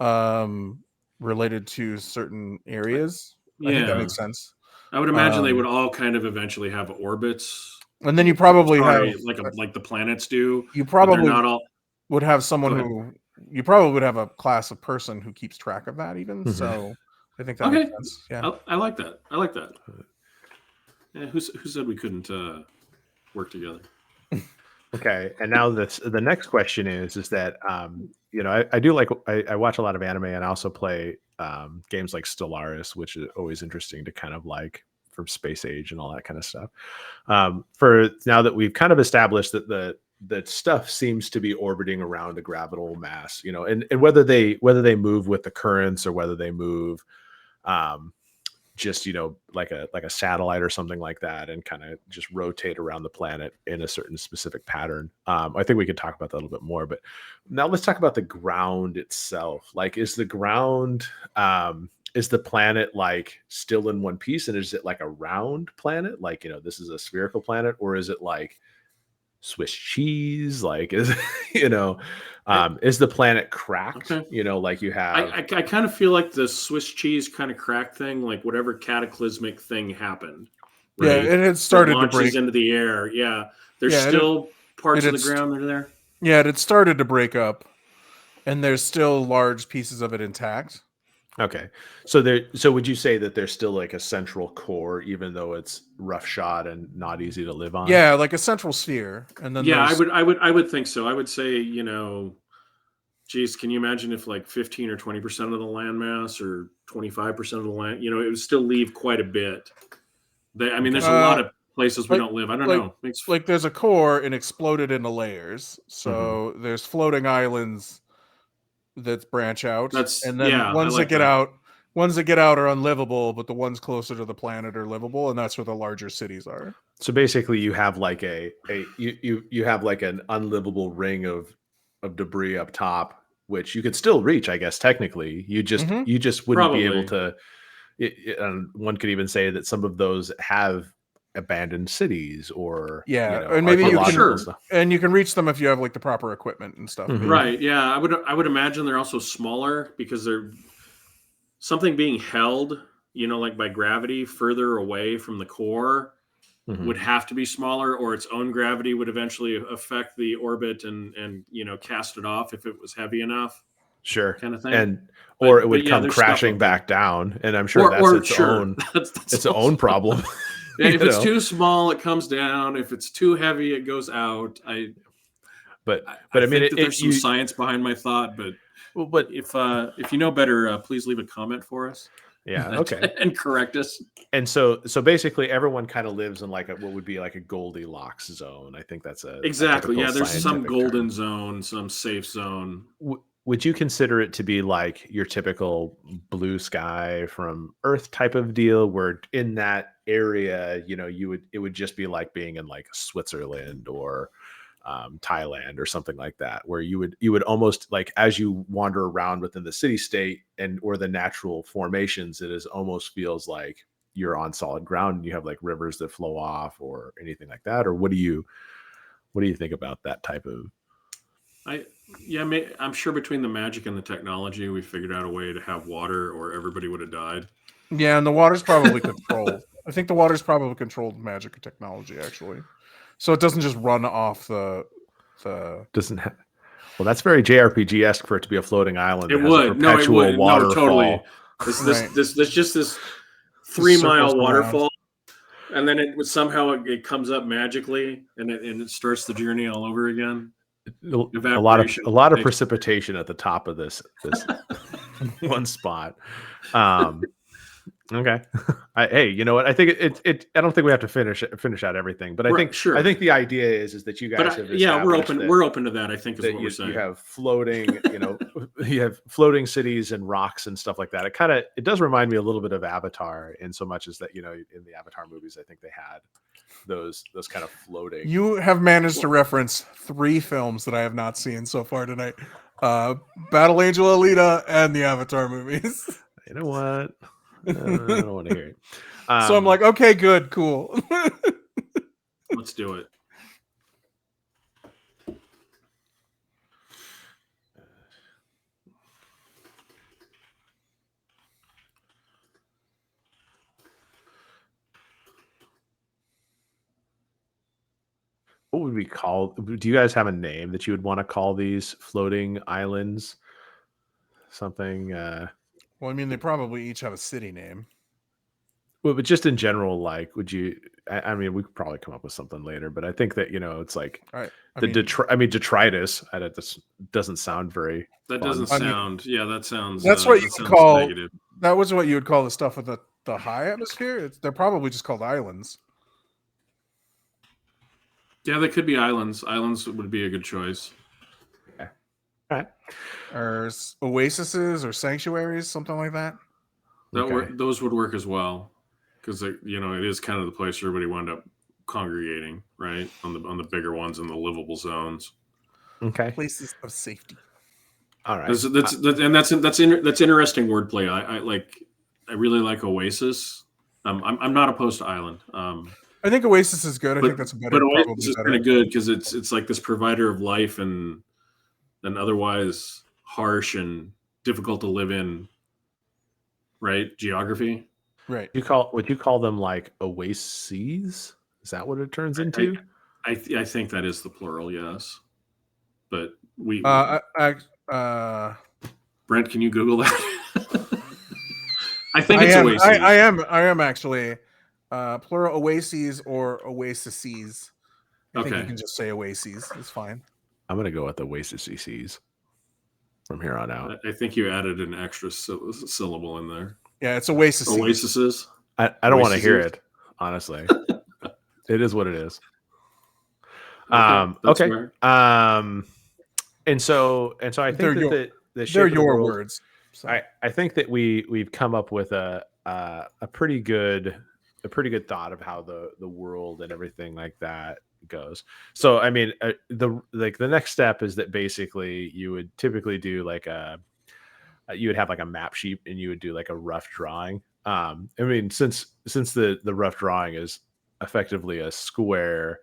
um, related to certain areas. I think that Yeah, makes sense. I would imagine they would Um, all kind of eventually have orbits. and then you probably have Sorry, like the planets do, you but they're probably not all. would have someone Go ahead. who you probably would have a class of person who keeps track of that even. Mhm. So I think that makes Okay, sense. Yeah. I like that. I like that. Yeah, who said we couldn't work together? Okay, and now the next question is that I do like I watch a lot of anime and I also play games like Stellaris, which is always interesting to kind of like from space age and all that kind of stuff. For now that we've kind of established that the stuff seems to be orbiting around a gravitable mass, and whether they move with the currents or whether they move um, just like a satellite or something like that and kind of just rotate around the planet in a certain specific pattern. I think we could talk about that a little bit more, but now let's talk about the ground itself. Like, is the planet like still in one piece, and is it like a round planet, like this is a spherical planet, or is it like Swiss cheese? Like, is I, is the planet cracked? okay. Like you have. I kind of feel like the Swiss cheese kind of crack thing, like whatever cataclysmic thing happened, Yeah, right? it had That started to break. launches into the air. Yeah, there's Yeah, still parts it of had the ground that are there. yeah, it had started to break up, and there's still large pieces of it intact. Okay. So would you say that there's still like a central core, even though it's roughshod and not easy to live on? Yeah, like a central sphere, and then Yeah, there's I would think so. I would say, geez, can you imagine if like 15 or 20% of the landmass or 25% of the land, it would still leave quite a bit. I mean, Okay. there's a lot of places we like don't live. I don't like know. like there's a core and exploded into layers. Mhm. So there's floating islands that branch out, That's, and then yeah, I like that. ones that get out are unlivable, but the ones closer to the planet are livable, and that's where the larger cities are. So basically, you have like you have like an unlivable ring of debris up top, which you could still reach, I guess. Technically, Mm-hmm. you just wouldn't be able Probably. to. One could even say that some of those have abandoned cities or Yeah, and maybe you can archaeological Sure. stuff. reach them if you have like the proper equipment and stuff. Mhm. Maybe. Right. Yeah. I would imagine they're also smaller because they're something being held, like by gravity further away from the core Mhm. would have to be smaller, or its own gravity would eventually affect the orbit and cast it off if it was heavy enough, Sure. kind of thing. And or it But would yeah, come there's stuff crashing up there. back down, and I'm sure that's Or sure, that's its also own problem. yeah, if you it's know. too small, it comes down. If it's too heavy, it goes out. But I I mean think that there's some you science behind my thought, but well, but if you know better, please leave a comment for us yeah, okay. and correct us. And so basically everyone kind of lives in like what would be like a Goldilocks zone. I think that's a Exactly. typical Yeah, there's some scientific term. golden zone, some safe zone. Would you consider it to be like your typical blue sky from Earth type of deal, where in that area, it would just be like being in like Switzerland or Thailand or something like that, where you would almost like as you wander around within the city state and or the natural formations, it is almost feels like you're on solid ground and you have like rivers that flow off or anything like that. Or what do you think about that type of? I'm sure between the magic and the technology, we figured out a way to have water, or everybody would have died. Yeah, and the water's probably controlled. I think the water's probably controlled magic or technology, actually. So it doesn't just run off the. Doesn't well, that's very JRPG esque for it to be a floating island It that has a would. No, it perpetual would. No, totally. waterfall. Right. There's just this Circles 3 mile around. waterfall, and then it comes up magically, and it starts the journey all over again. Evaporation A lot of takes- precipitation at the top of this one spot. Okay. Hey, you know what? I think it. I don't think we have to finish out everything, but I Right, think sure. the idea is that you guys have Yeah, we're established open. that We're open to that. I think is what we're you saying. have floating, you have floating cities and rocks and stuff like that. It does remind me a little bit of Avatar in so much as that in the Avatar movies, I think they had those kind of floating. You have managed to reference 3 films that I have not seen so far tonight. Battle Angel Alita and the Avatar movies. You know what? I don't want to hear it. So I'm like, okay, good, cool. Let's do it. what would we call? Do you guys have a name that you would want to call these floating islands? Something. Well, I mean, they probably each have a city name. Well, but just in general, like, would you? I mean, we could probably come up with something later, but I think that it's like detritus. That doesn't sound very. That fun. doesn't sound. Yeah, that sounds. That's what you that would sounds call. negative. That was what you would call the stuff with the high atmosphere. They're probably just called islands. Yeah, they could be islands. Islands would be a good choice. Okay. All right. Or oases or sanctuaries, something like that. Those would work as well, because it is kind of the place everybody wound up congregating, right, on the bigger ones in the livable zones. Okay. Places of safety. All right. That's interesting wordplay. I really like Oasis. I'm not opposed to Island. I think Oasis is good. I think that's better. But Oasis is kind of good because it's like this provider of life and otherwise harsh and difficult to live in, right? Geography. Right. Would you call them like oases? Is that what it turns into? I think that is the plural, yes. But Brent, can you Google that? I think it's oases. I am actually plural oases or oases. I think you can just say oases. It's fine. I'm gonna go with oases from here on out. I think you added an extra syllable in there. Yeah, it's oasis. Oases. I don't want to hear it, honestly. It is what it is. Okay. And so I think they're your words. So. I think that we've come up with a pretty good thought of how the world and everything like that goes. So I mean, the next step is that basically you would typically do you would have like a map sheet and you would do like a rough drawing. I mean, since the rough drawing is effectively a square,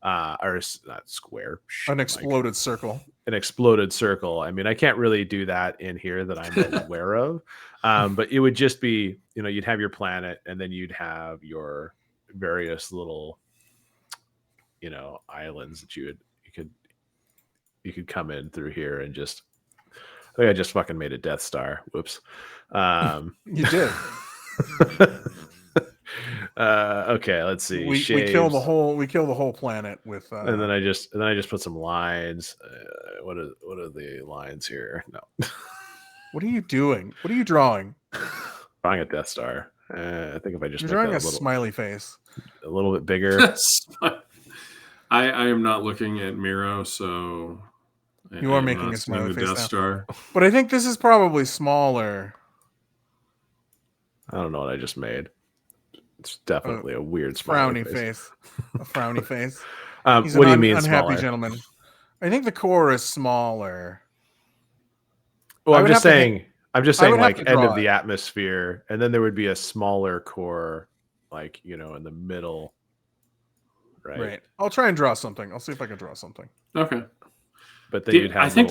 or not square, an exploded circle. An exploded circle. I mean, I can't really do that in here that I'm aware of. But it would just be, you'd have your planet and then you'd have your various little, islands that you could come in through here and just. I think I just fucking made a Death Star. Whoops. You did. Okay, let's see. We kill the whole planet with. And then I just put some lines. What are the lines here? No. What are you doing? What are you drawing? Drawing a Death Star. I think if I just you're drawing a smiley face, a little bit bigger. I am not looking at Miro, so. You are making a smiley face Death Star. But I think this is probably smaller. I don't know what I just made. It's definitely a weird smiley face. A frowny face. What do you mean unhappy smaller? Gentleman. I think the core is smaller. Well, I'm just saying like end of the it. atmosphere, and then there would be a smaller core, like, in the middle. Right. I'll try and draw something. I'll see if I can draw something. Okay. But then you'd have I think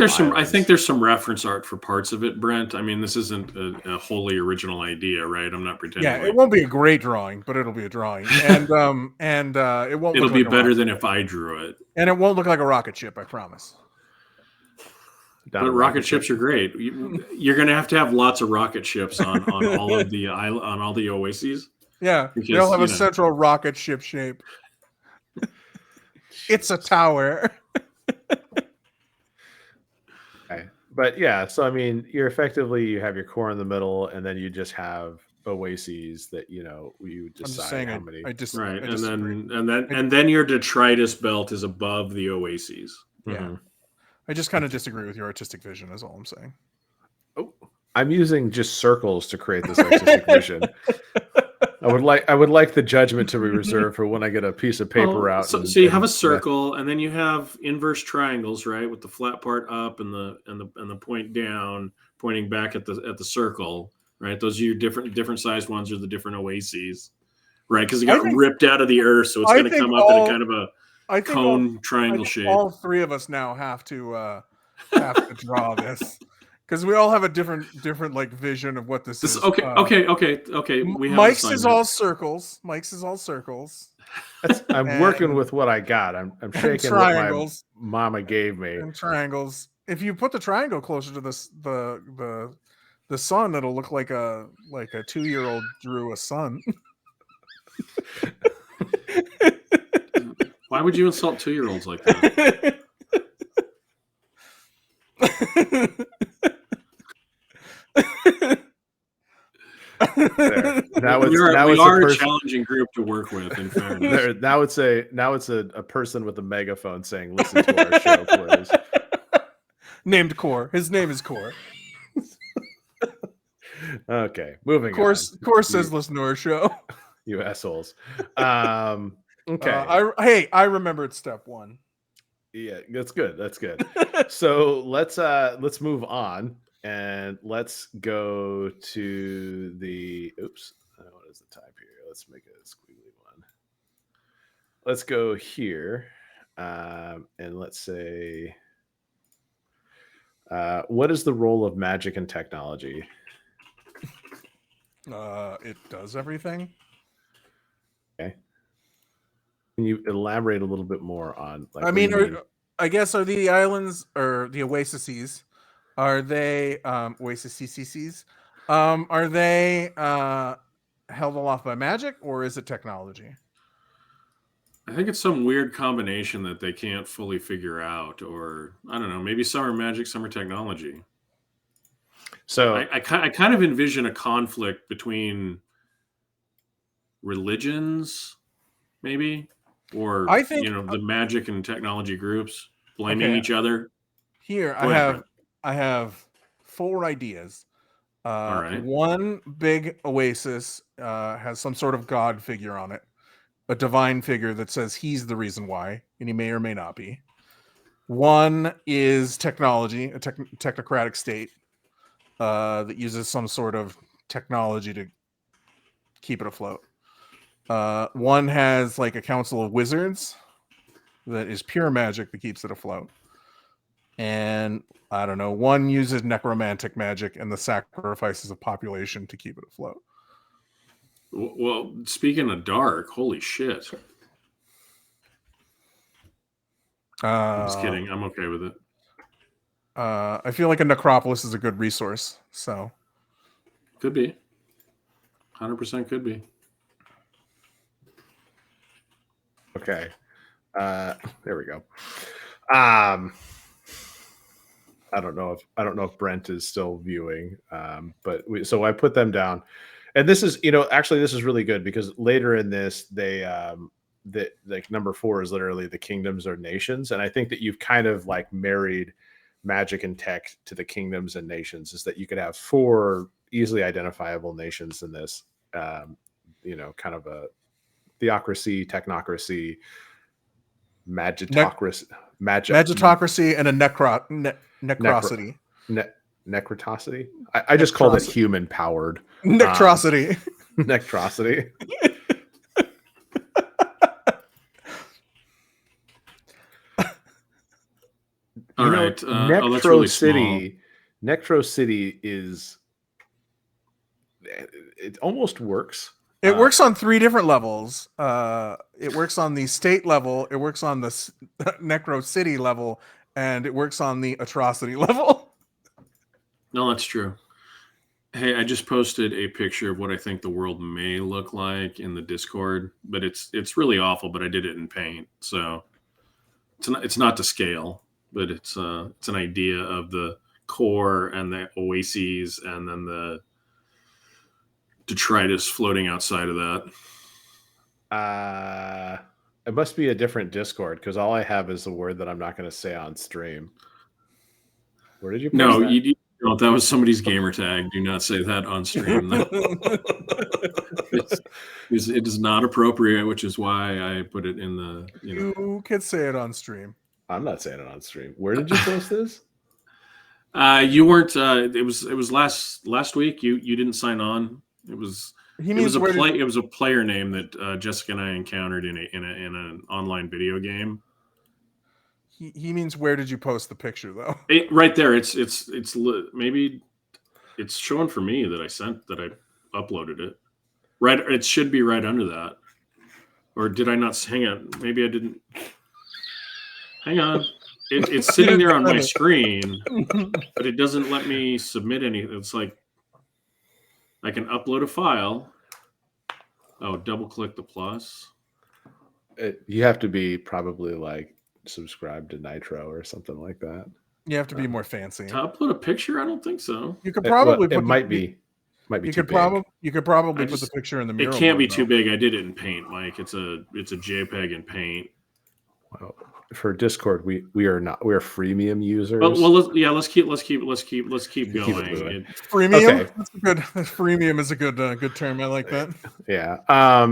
there's some reference art for parts of it, Brent. I mean, this isn't a wholly original idea, right? I'm not pretending. Yeah, it won't be a great drawing, but it'll be a drawing, and it won't. It'll be better than if I drew it, and it won't look like a rocket ship. I promise. But rocket ships are great. You're going to have lots of rocket ships on all of the on all the oases. Yeah, they'll have a central rocket ship shape. It's a tower. Okay. But yeah, so I mean, you have your core in the middle, and then you just have oases that you I'm just decide saying how many. Right, I and disagree. then your detritus belt is above the oases. Yeah. Mhm. I just kind of disagree with your artistic vision. Is all I'm saying. Oh, I'm using just circles to create this artistic vision. I would like the judgment to be reserved for when I get a piece of paper out. So you have a circle, and then you have inverse triangles, right, with the flat part up and the point down, pointing back at the circle, right? Those are your different sized ones, are the different oases, right? Because it got ripped out of the earth, so it's going to come up in a kind of a cone triangle shape. All three of us now have to draw this because we all have a different like vision of what this is. Okay. We have Mike's is all circles. I'm working with what I got. I'm shaking what my mama gave me. And triangles. If you put the triangle closer to the sun, it'll look like a 2-year-old drew a sun. Why would you insult 2-year-olds like that? There. Now we it's are a challenging group to work with. In fairness, now it's a person with a megaphone saying, "Listen to our show, please." Named Core. His name is Core. Okay, moving on. Core says, "Listen to our show." You assholes. Okay. I remembered step 1. Yeah, that's good. That's good. So let's move on and let's go to the what is the type here? Let's make a squiggly one. Let's go here. And let's say what is the role of magic and technology? It does everything. Okay. Can you elaborate a little bit more on I guess are the islands or the oases, are they oases are they held aloft by magic or is it technology? I think it's some weird combination that they can't fully figure out, or I don't know, maybe some are magic, some are technology. So I kind of envision a conflict between religions, maybe, or I think the magic and technology groups blaming each other. Here I have 4 ideas. All right. One big oasis has some sort of god figure on it, a divine figure that says he's the reason why, and he may or may not be. One is technology, a technocratic state that uses some sort of technology to keep it afloat. One has like a council of wizards that is pure magic that keeps it afloat. And I don't know, one uses necromantic magic and the sacrifices of population to keep it afloat. Well, speaking of dark, holy shit. I'm just kidding. I'm okay with it. I feel like a necropolis is a good resource. So could be. 100% could be. Okay. There we go. I don't know if Brent is still viewing, but so I put them down, and this is actually this is really good because later in this they like number 4 is literally the kingdoms or nations, and I think that you've kind of like married magic and tech to the kingdoms and nations, is that you could have 4 easily identifiable nations in this, kind of a theocracy, technocracy, magitocracy, and a necrosity. Necrotocity. I just called it human powered. Necrosity. Necrosity. All right. Necro really City. Necro City is. It almost works. It works on 3 different levels. It works on the state level. It works on the Necro City level, and it works on the atrocity level. No, that's true. Hey, I just posted a picture of what I think the world may look like in the Discord, but it's really awful. But I did it in Paint, so it's not to scale, but it's an idea of the core and the oases, and then the detritus floating outside of that. It must be a different Discord because all I have is a word that I'm not going to say on stream. Where did you post No, that? you don't. That was somebody's gamer tag. Do not say that on stream. It is not appropriate, which is why I put it in the. You can say it on stream. I'm not saying it on stream. Where did you post this? You weren't. It was last week. You didn't sign on. It was a player name that Jessica and I encountered in an online video game. He means where did you post the picture though? Right there. It's maybe it's showing for me that I uploaded it. Right. It should be right under that. Or did I not? Hang on. Maybe I didn't. Hang on. It's sitting there on my screen, but it doesn't let me submit anything. It's like I can upload a file. Oh, double click the plus. You have to be probably like subscribed to Nitro or something like that. You have to be more fancy. To upload a picture? I don't think so. You could probably it might be you too could big. You could probably put the picture in the mural. It can't be too big. I did it in Paint, Mike. It's a JPEG in Paint. Wow. For Discord, we're freemium users. Well, let's keep going. Freemium. Okay. That's a good. Freemium is a good term. I like that. Yeah.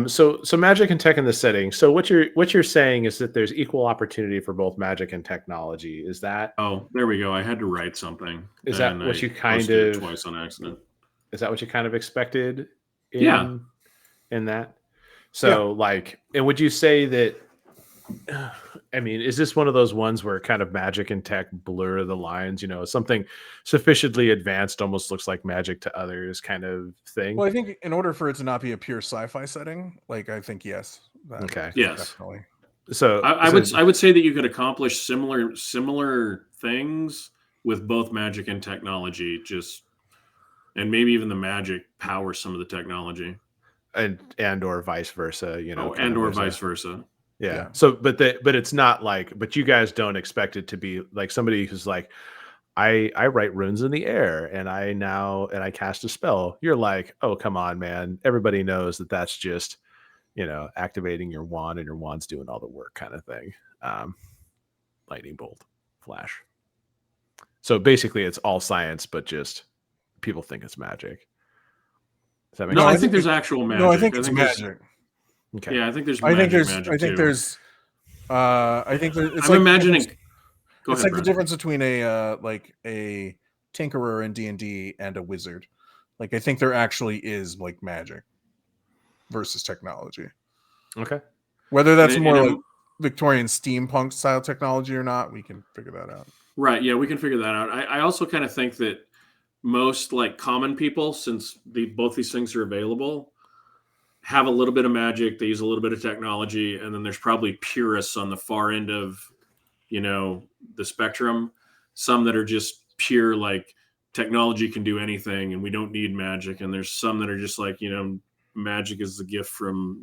So magic and tech in the setting. So what you're saying is that there's equal opportunity for both magic and technology. Is that? Oh, there we go. I had to write something. Is that what you kind of twice on accident? Is that what you kind of expected? In that. So and would you say that? I mean, is this one of those ones where kind of magic and tech blur the lines? Something sufficiently advanced almost looks like magic to others, kind of thing. Well, I think in order for it to not be a pure sci-fi setting, I think yes. Okay. Yes. Definitely. So I would say that you could accomplish similar things with both magic and technology, and maybe even the magic powers some of the technology, and or vice versa. Vice versa. Yeah. So, but it's not but you guys don't expect it to be like somebody who's like, I write runes in the air and I cast a spell. You're like, oh, come on, man. Everybody knows that that's just, activating your wand and your wand's doing all the work kind of thing. Lightning bolt, flash. So basically it's all science, but just people think it's magic. Does that make sense? I think there's actual magic. No, I think it's magic. Okay. Yeah, I think there's. I'm imagining. It's like the difference between a tinkerer in D&D and a wizard. I think there actually is magic versus technology. Okay. Whether that's more Victorian steampunk style technology or not, we can figure that out. Right. Yeah, we can figure that out. I also kind of think that most common people, since both these things are available, have a little bit of magic, they use a little bit of technology, and then there's probably purists on the far end of, the spectrum. Some that are just pure, technology can do anything and we don't need magic. And there's some that are just magic is the gift from,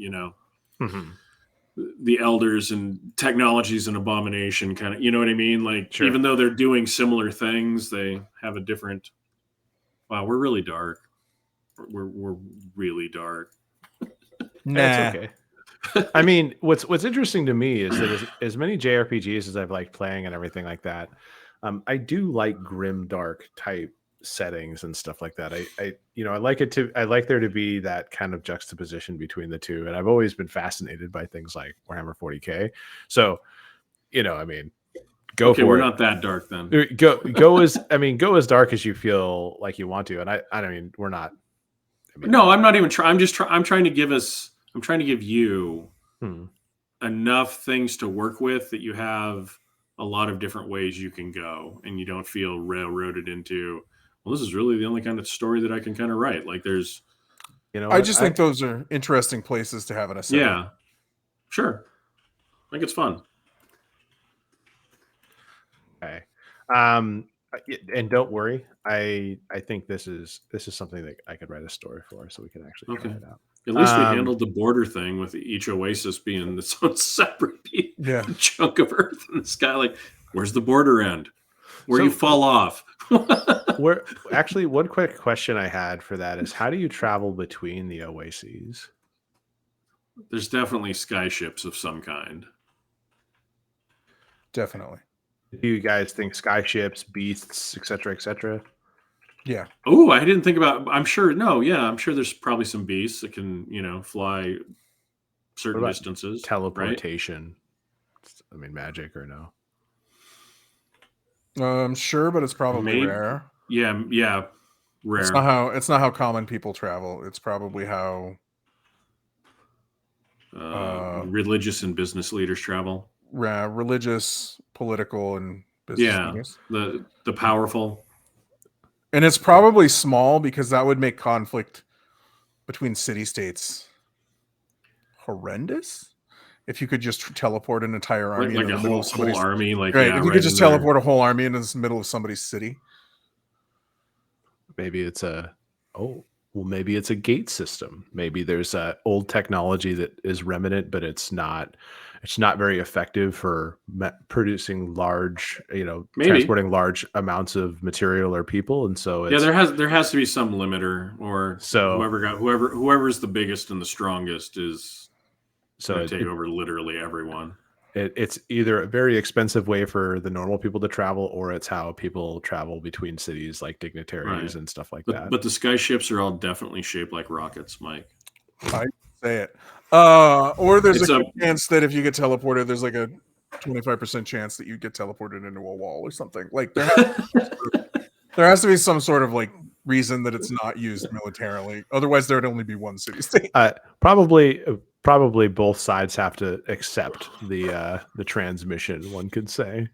the elders, and technology is an abomination kind of, you know what I mean? Sure. Even though they're doing similar things, they have a different, wow, we're really dark. We're really dark. Nah. That's okay. I mean, what's interesting to me is that as many JRPGs as I've liked playing and everything like that, I do like grim dark type settings and stuff like that. I like there to be that kind of juxtaposition between the two, and I've always been fascinated by things like Warhammer 40K. So, I mean, go for it. We're not that dark then. Go as dark as you feel like you want to, and I mean, we're not. No, I'm not even trying. I'm trying to give you enough things to work with that you have a lot of different ways you can go, and you don't feel railroaded into, well, this is really the only kind of story that I can kind of write. There's, I just think those are interesting places to have in a setting. Yeah, sure. I think it's fun. Okay. And don't worry, I think this is something that I could write a story for, so we can actually try it out. At least we handled the border thing with each oasis being its own separate chunk of earth in the sky. Where's the border end? Where you fall off? Where actually, one quick question I had for that is, how do you travel between the oases? There's definitely skyships of some kind. Definitely. Do you guys think skyships, beasts, etc., etc.? Yeah. Oh, I didn't think about. I'm sure. No, yeah, I'm sure there's probably some beasts that can, fly What certain about distances, right? teleportation? I mean, magic or no? Sure, but it's probably Maybe. rare. Yeah, rare. It's not how common people travel. It's probably how Religious and business leaders travel. religious, political, and business Yeah, leaders. the powerful. And it's probably small because that would make conflict between city states horrendous. If you could just teleport an entire army Like into a the middle of whole somebody's army, like right, yeah, if you right could in just there. teleport a whole army into the middle of somebody's city. Maybe it's maybe it's a gate system. Maybe there's old technology that is remnant, but it's not very effective for producing large, Maybe. transporting large amounts of material or people, and so Yeah, it's there has to be some limiter, or so whoever's the biggest and the strongest is so going to take over literally everyone. it's either a very expensive way for the normal people to travel, or it's how people travel between cities, like dignitaries Right. and stuff like But that. but the skyships are all definitely shaped like rockets, Mike. I say it. Or there's It's a a good chance that if you get teleported, there's like a 25% chance that you get teleported into a wall or something. Like there has to be some sort of like reason that it's not used militarily. Otherwise, there would only be one city state. Probably both sides have to accept the transmission, one could say,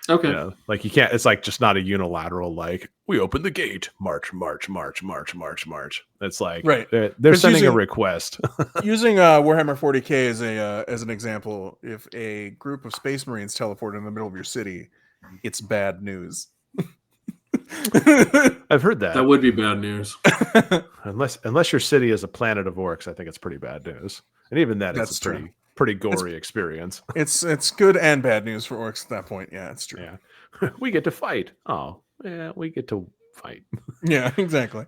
okay. like you can't, it's like just not a unilateral, like we open the gate, march, march, march, march, march, march. It's like Right. they're sending a request. Using Warhammer 40K as an example, if a group of Space Marines teleport in the middle of your city, it's bad news. I've heard that. That would be bad news. unless your city is a planet of orcs, I think it's pretty bad news. And even that, That's it's a true. pretty gory experience. It's good and bad news for orcs at that point. Yeah, it's true. Yeah. We get to fight. Oh, yeah, we get to fight. Yeah, exactly.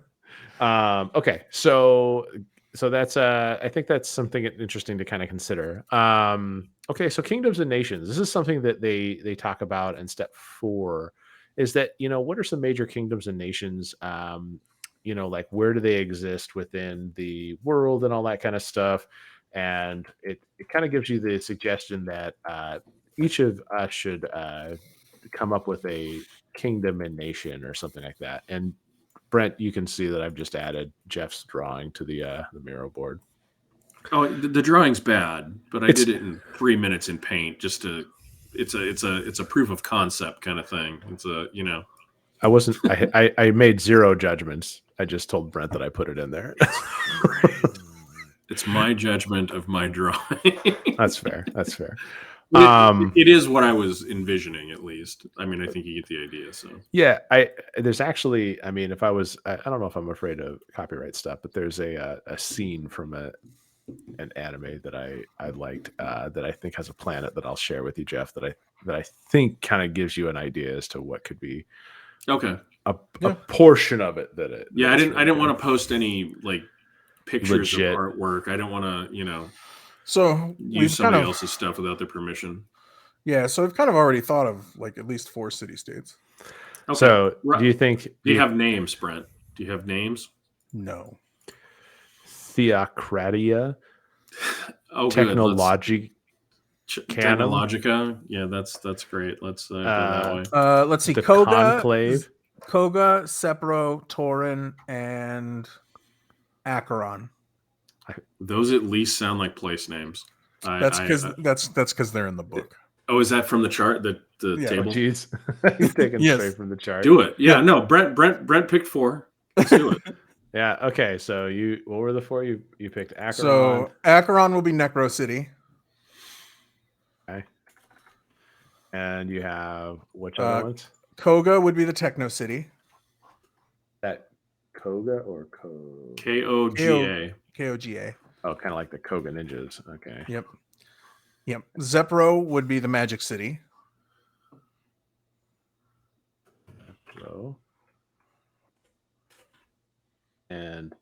Okay, so that's I think that's something interesting to kind of consider. Okay, so kingdoms and nations. This is something that they talk about in step 4. Is that, what are some major kingdoms and nations? Like where do they exist within the world and all that kind of stuff? And it kind of gives you the suggestion that each of us should come up with a kingdom and nation or something like that. And Brent, you can see that I've just added Jeff's drawing to the Miro board. Oh, the drawing's bad, but I did it in 3 minutes in Paint just to. It's a proof of concept kind of thing. It's I wasn't. I made zero judgments. I just told Brent that I put it in there. It's my judgment of my drawing. That's fair. That's fair. It is what I was envisioning, at least. I mean, I think you get the idea. So yeah, there's actually. I mean, if I was, I don't know if I'm afraid of copyright stuff, but there's a scene from an anime that I liked that I think has a planet that I'll share with you, Jeff. That I think kind of gives you an idea as to what could be okay. a portion of it that it. Yeah, I didn't want to post any like pictures Legit of artwork. I don't want to So use somebody else's stuff without their permission. Yeah, so we've kind of already thought of like at least 4 city states. Okay. So do you think? Do you have names, Brent? Do you have names? No. Theocratia. Oh, Technologica. Technologica. Yeah, that's great. Let's go that way. Let's see. The Conclave. Koga, Sepro, Tauren, and Acheron. Those at least sound like place names. That's because they're in the book. Oh, is that from the chart? The table? Jeez, he's taking straight from the chart. Do it. Yeah. No, Brent picked 4. Let's do it. Yeah. Okay. So what were the 4 you picked? Acheron. So Acheron will be Necro City. Okay. And you have which other ones? Koga would be the Techno City. That Koga or Koga? Koga. Oh, kind of like the Koga Ninjas. Okay. Yep. Zepro would be the Magic City. Zepro. and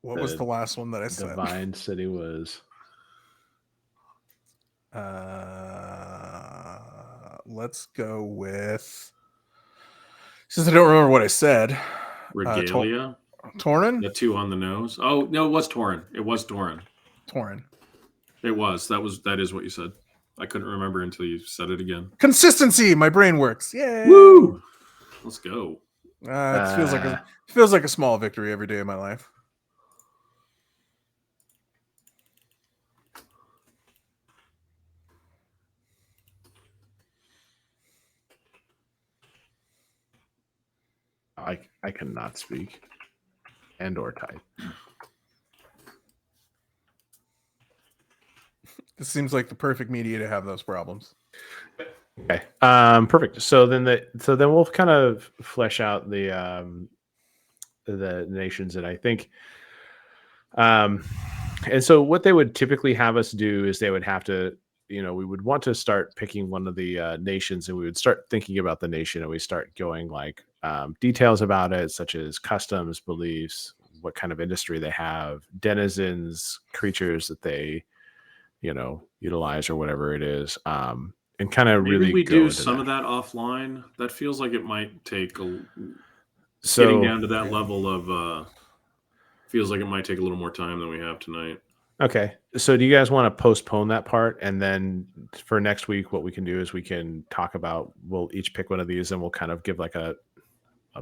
What was the last one that I said? Divine City was. Let's go with. Since I don't remember what I said. Regalia. Tauren? The 2 on the nose. Oh no, it was Tauren. It was Tauren. Tauren. It was. That is what you said. I couldn't remember until you said it again. Consistency. My brain works. Yay! Woo! Let's go. It feels like a small victory every day of my life. I cannot speak and or type. This seems like the perfect media to have those problems. Okay. Perfect. So then we'll kind of flesh out the nations, and I think and so what they would typically have us do is they would have to, we would want to start picking one of the nations, and we would start thinking about the nation, and we start going like details about it, such as customs, beliefs, what kind of industry they have, denizens, creatures that they utilize, or whatever it is, and kind of Maybe really we go do into some that. of that offline. That feels like it might take So getting down to that level of feels like it might take a little more time than we have tonight. okay, so do you guys want to postpone that part, and then for next week what we can do is we can talk about, we'll each pick one of these and we'll kind of give like a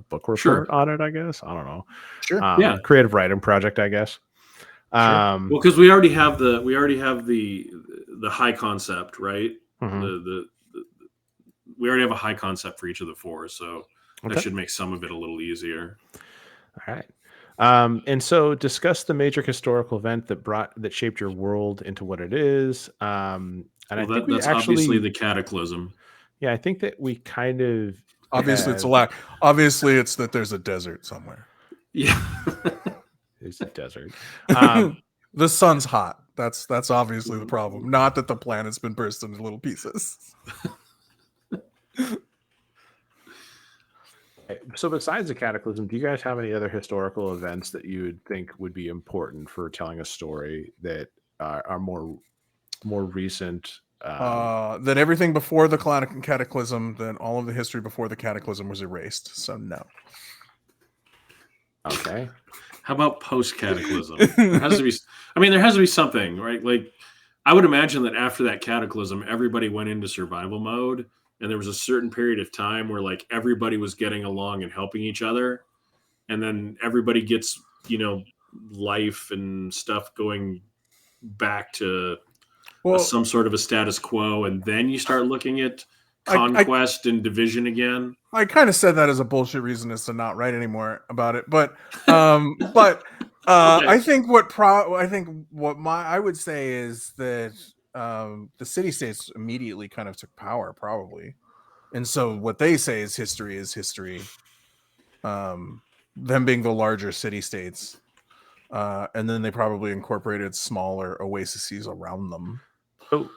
book report on it, I guess. I don't know. Sure. Yeah. Creative writing project, I guess. Sure. Well, because we already have the high concept, right? Mhm. We already have a high concept for each of the 4, so Okay. that should make some of it a little easier. All right. And so discuss the major historical event that shaped your world into what it is. And I think that's obviously the cataclysm. Yeah, I think that we kind of obviously it's a lack. Obviously, it's that there's a desert somewhere. Yeah, there's a desert. The sun's hot. That's obviously the problem. Not that the planet's been burst into little pieces. So besides the cataclysm, do you guys have any other historical events that you would think would be important for telling a story that are more recent? That everything before the cataclysm, then all of the history before the cataclysm was erased. So no. Okay. How about post cataclysm? There has to be something, right? Like, I would imagine that after that cataclysm, everybody went into survival mode, and there was a certain period of time where like everybody was getting along and helping each other, and then everybody gets life and stuff going back to some sort of a status quo, and then you start looking at conquest and division again. I kind of said that as a bullshit reason as to not write anymore about it, but Okay. I think what I would say is that the city states immediately kind of took power, probably, and so what they say is history is history. Them being the larger city states, and then they probably incorporated smaller oases around them. So,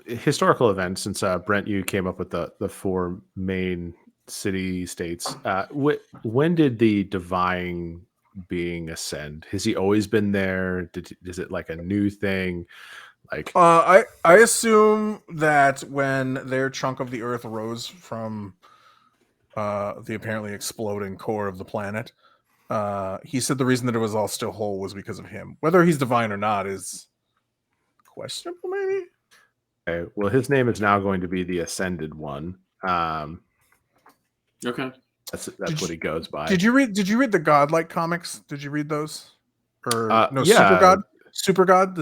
historical events, since Brent, you came up with the 4 main city states. When did the divine being ascend? Has he always been there? Is it like a new thing? Like, I assume that when their chunk of the earth rose from the apparently exploding core of the planet, he said the reason that it was all still whole was because of him. Whether he's divine or not is questionable, maybe. Okay, well, his name is now going to be the Ascended One. Okay, that's what he goes by. Did you read the Godlike comics? Did you read those? Or no, yeah. Super God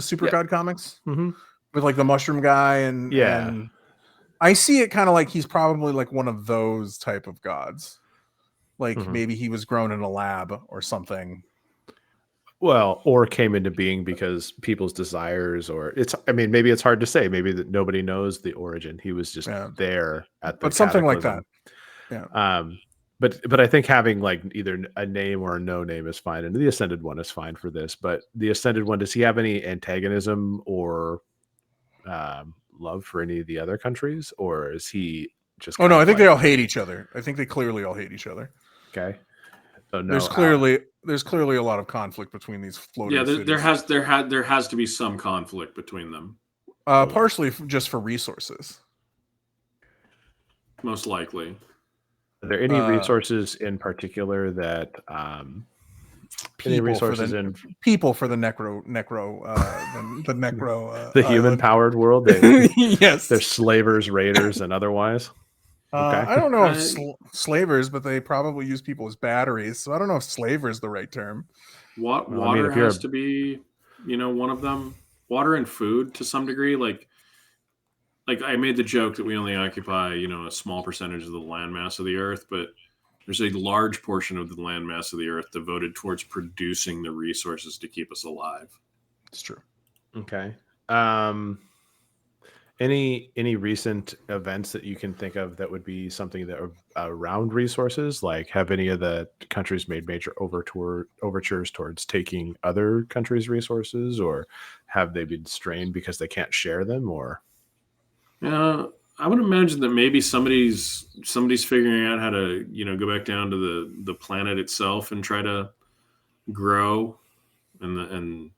comics, with like the mushroom guy and I see it kind of like he's probably like one of those type of gods. Like maybe he was grown in a lab or something. Well, or came into being because people's desires, or maybe it's hard to say. Maybe that nobody knows the origin. He was just there at the but something like that. Yeah. But I think having like either a name or a no name is fine, and the Ascended One is fine for this. But the Ascended One, does he have any antagonism or love for any of the other countries, or is he just? Oh no, I think they all hate each other. I think they clearly all hate each other. Okay, so no, there's clearly there's clearly a lot of conflict between these floating Yeah, cities. there has to be some conflict between them. Partially just for resources. Most likely. Are there any resources in particular that people for the necro the necro the human powered world? Yes, they're slavers, raiders, and otherwise. Okay. I don't know if slavers, but they probably use people as batteries, so I don't know if slaver is the right term. Water has to be, one of them. Water and food to some degree. Like I made the joke that we only occupy, a small percentage of the landmass of the Earth, but there's a large portion of the landmass of the Earth devoted towards producing the resources to keep us alive. It's true. Okay. Any recent events that you can think of that would be something that are around resources? Like, have any of the countries made major overtures towards taking other countries' resources, or have they been strained because they can't share them? Or I would imagine that maybe somebody's figuring out how to go back down to the planet itself and try to grow, and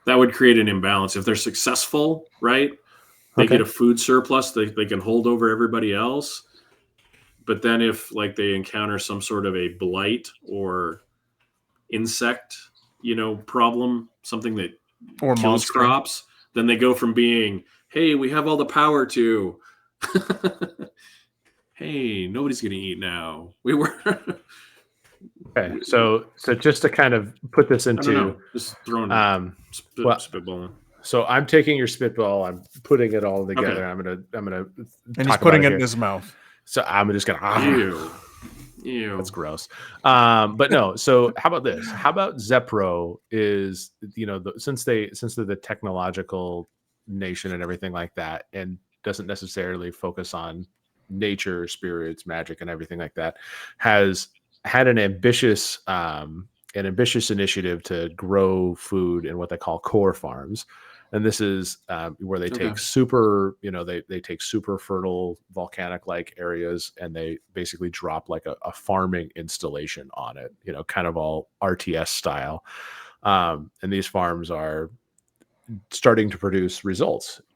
that would create an imbalance if they're successful, right? They get a food surplus they can hold over everybody else. But then if they encounter some sort of a blight or insect, problem, something that kills crops, then they go from being, hey, we have all the power to, hey, nobody's getting eat now. We were. Okay, so just to kind of put this into, just throwing spitballing. So I'm taking your spitball, I'm putting it all together. Okay. I'm gonna and he's putting it in his mouth. So I'm just gonna Ew. That's gross. But no, so how about this? How about Zepro is, since they're the technological nation and everything like that, and doesn't necessarily focus on nature, spirits, magic, and everything like that, has had an ambitious initiative to grow food in what they call core farms. And this is where they take they take super fertile volcanic like areas, and they basically drop like a farming installation on it, kind of all RTS style. And these farms are starting to produce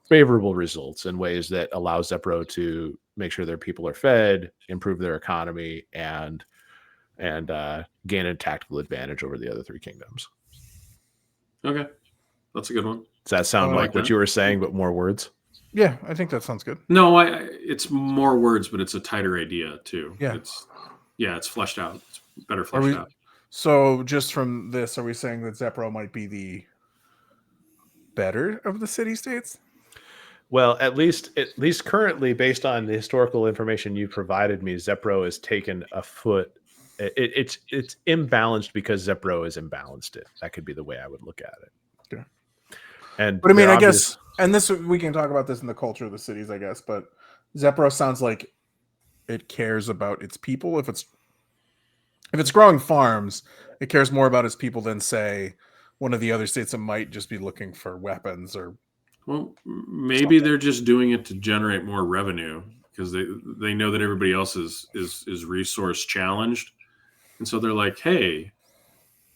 favorable results in ways that allow Zepro to make sure their people are fed, improve their economy, and gain a tactical advantage over the other three kingdoms. Okay, that's a good one. Does that sound like what you were saying, but more words? Yeah, I think that sounds good. No, it's more words, but it's a tighter idea too. Yeah, it's fleshed out. It's better fleshed out. So just from this, are we saying that Zepro might be the better of the city-states? Well, at least currently, based on the historical information you provided me, Zepro has taken a foot. It's imbalanced because Zepro is imbalanced. That could be the way I would look at it. Okay. But I mean, I guess, and this, we can talk about this in the culture of the cities, I guess, but Zepro sounds like it cares about its people. If it's growing farms, it cares more about its people than, say, one of the other states that might just be looking for weapons or. Well, maybe they're just doing it to generate more revenue because they know that everybody else is resource challenged, and so they're like, "Hey,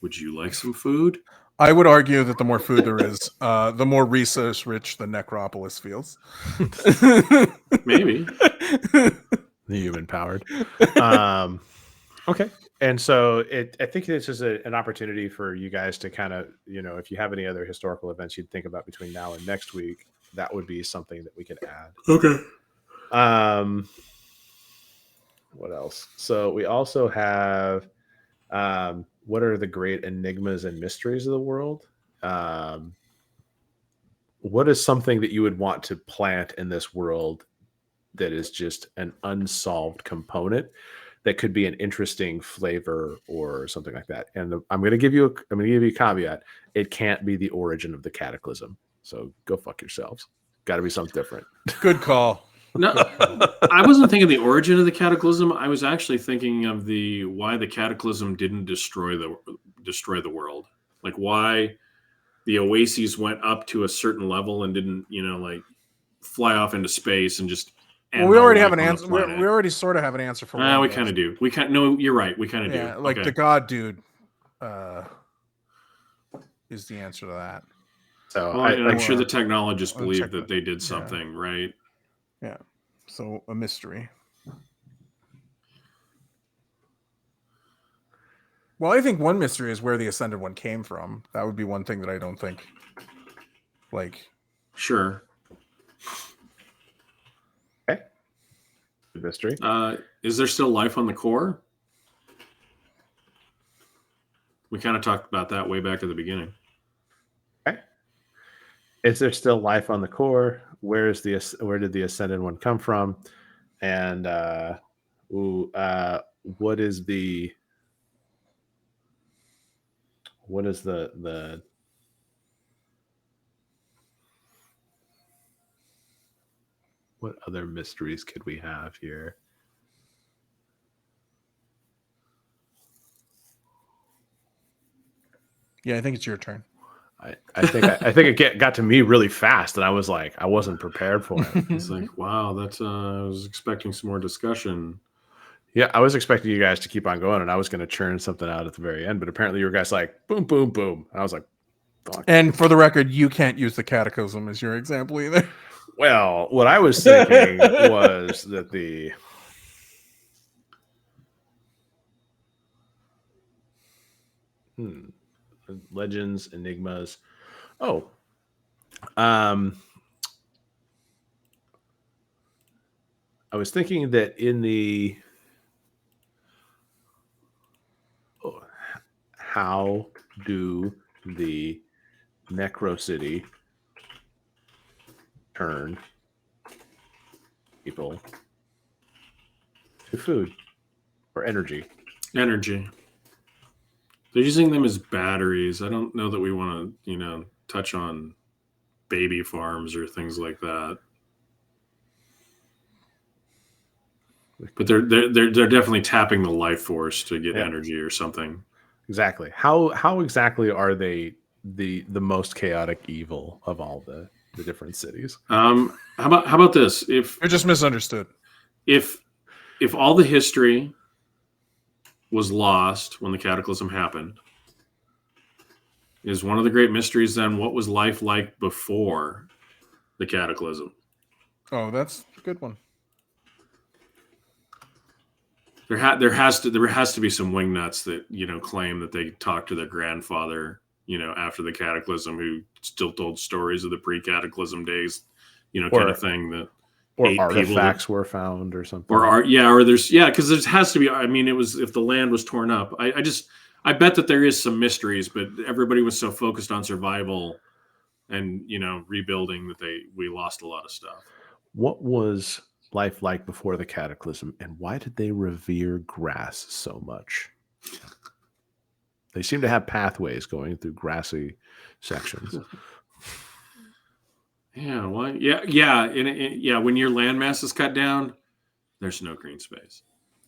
would you like some food?" I would argue that the more food there is, the more resource-rich the necropolis feels. Maybe. The human-powered. Okay. And so I think this is an opportunity for you guys to kind of, if you have any other historical events you'd think about between now and next week, that would be something that we could add. Okay. What else? So we also have... what are the great enigmas and mysteries of the world? What is something that you would want to plant in this world that is just an unsolved component that could be an interesting flavor or something like that? And I'm going to give you a caveat. It can't be the origin of the cataclysm. So go fuck yourselves. Got to be something different. Good call. No, I wasn't thinking the origin of the cataclysm. I was actually thinking of why the cataclysm didn't destroy the world. Like why the oases went up to a certain level and didn't, fly off into space and just. Well, we already have an answer. We already sort of have an answer for. We kind of do. We can't. No, you're right. We kind of do. Like the god dude. is the answer to that. So Well, I'm sure the technologists believe that they did something, right? Yeah. So a mystery. Well, I think one mystery is where the Ascended One came from. That would be one thing that I don't think. Like. Sure. Okay. Mystery. Is there still life on the core? We kind of talked about that way back at the beginning. Okay. Is there still life on the core? Where did the Ascended One come from? And what is the what other mysteries could we have here? Yeah, I think it's your turn. I think it got to me really fast, and I was like, I wasn't prepared for it. It's like, wow, that's I was expecting some more discussion. Yeah, I was expecting you guys to keep on going, and I was going to churn something out at the very end, but apparently you guys like boom, boom, boom. And I was like, fuck. And for the record, you can't use the cataclysm as your example either. Well, what I was thinking was that the legends, enigmas. Oh, I was thinking that in the how do the Necro City turn people to food or energy? Energy. They're using them as batteries. I don't know that we want to, touch on baby farms or things like that. But they're definitely tapping the life force to get energy or something. Exactly. How exactly are they the most chaotic evil of all the different cities? How about this? If You're just misunderstood. If all the history was lost when the cataclysm happened, is one of the great mysteries then what was life like before the cataclysm? Oh, that's a good one. There has to be some wingnuts that claim that they talked to their grandfather after the cataclysm, who still told stories of the pre-cataclysm days, kind of thing, that or artifacts were found or something, because there has to be. I mean, it was, if the land was torn up. I bet that there is some mysteries, but everybody was so focused on survival and rebuilding that we lost a lot of stuff. What was life like before the cataclysm, and why did they revere grass so much? They seem to have pathways going through grassy sections. Yeah, well, yeah. When your landmass is cut down, there's no green space.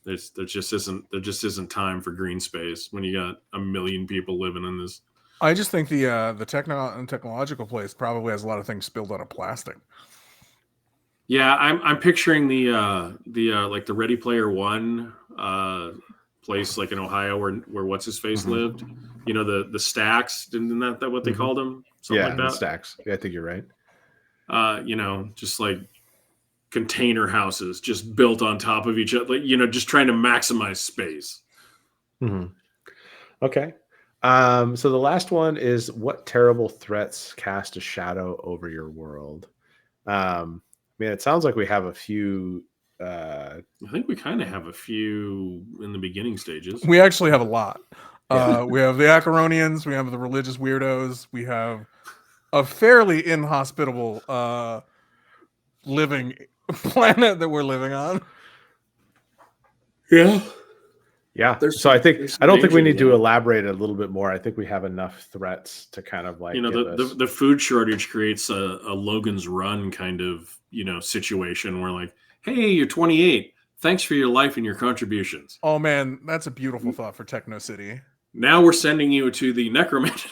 There just isn't time for green space when you got 1 million people living in this. I just think the technological place probably has a lot of things spilled out of plastic. Yeah, I'm picturing the like the Ready Player One place, like in Ohio, where what's his face lived. The stacks, isn't that what they called them? Something like that. The stacks. Yeah, I think you're right. Just like container houses just built on top of each other, just trying to maximize space. Mm-hmm. Okay. So the last one is, what terrible threats cast a shadow over your world? It sounds like we have a few. I think we kind of have a few in the beginning stages. We actually have a lot. We have the Acheronians, we have the religious weirdos, we have a fairly inhospitable living planet that we're living on. Yeah. So I don't think we need to elaborate a little bit more. I think we have enough threats to kind of like the food shortage creates a Logan's Run kind of situation where, like, hey, you're 28. Thanks for your life and your contributions. Oh man, that's a beautiful thought for Techno City. Now we're sending you to the necromancer.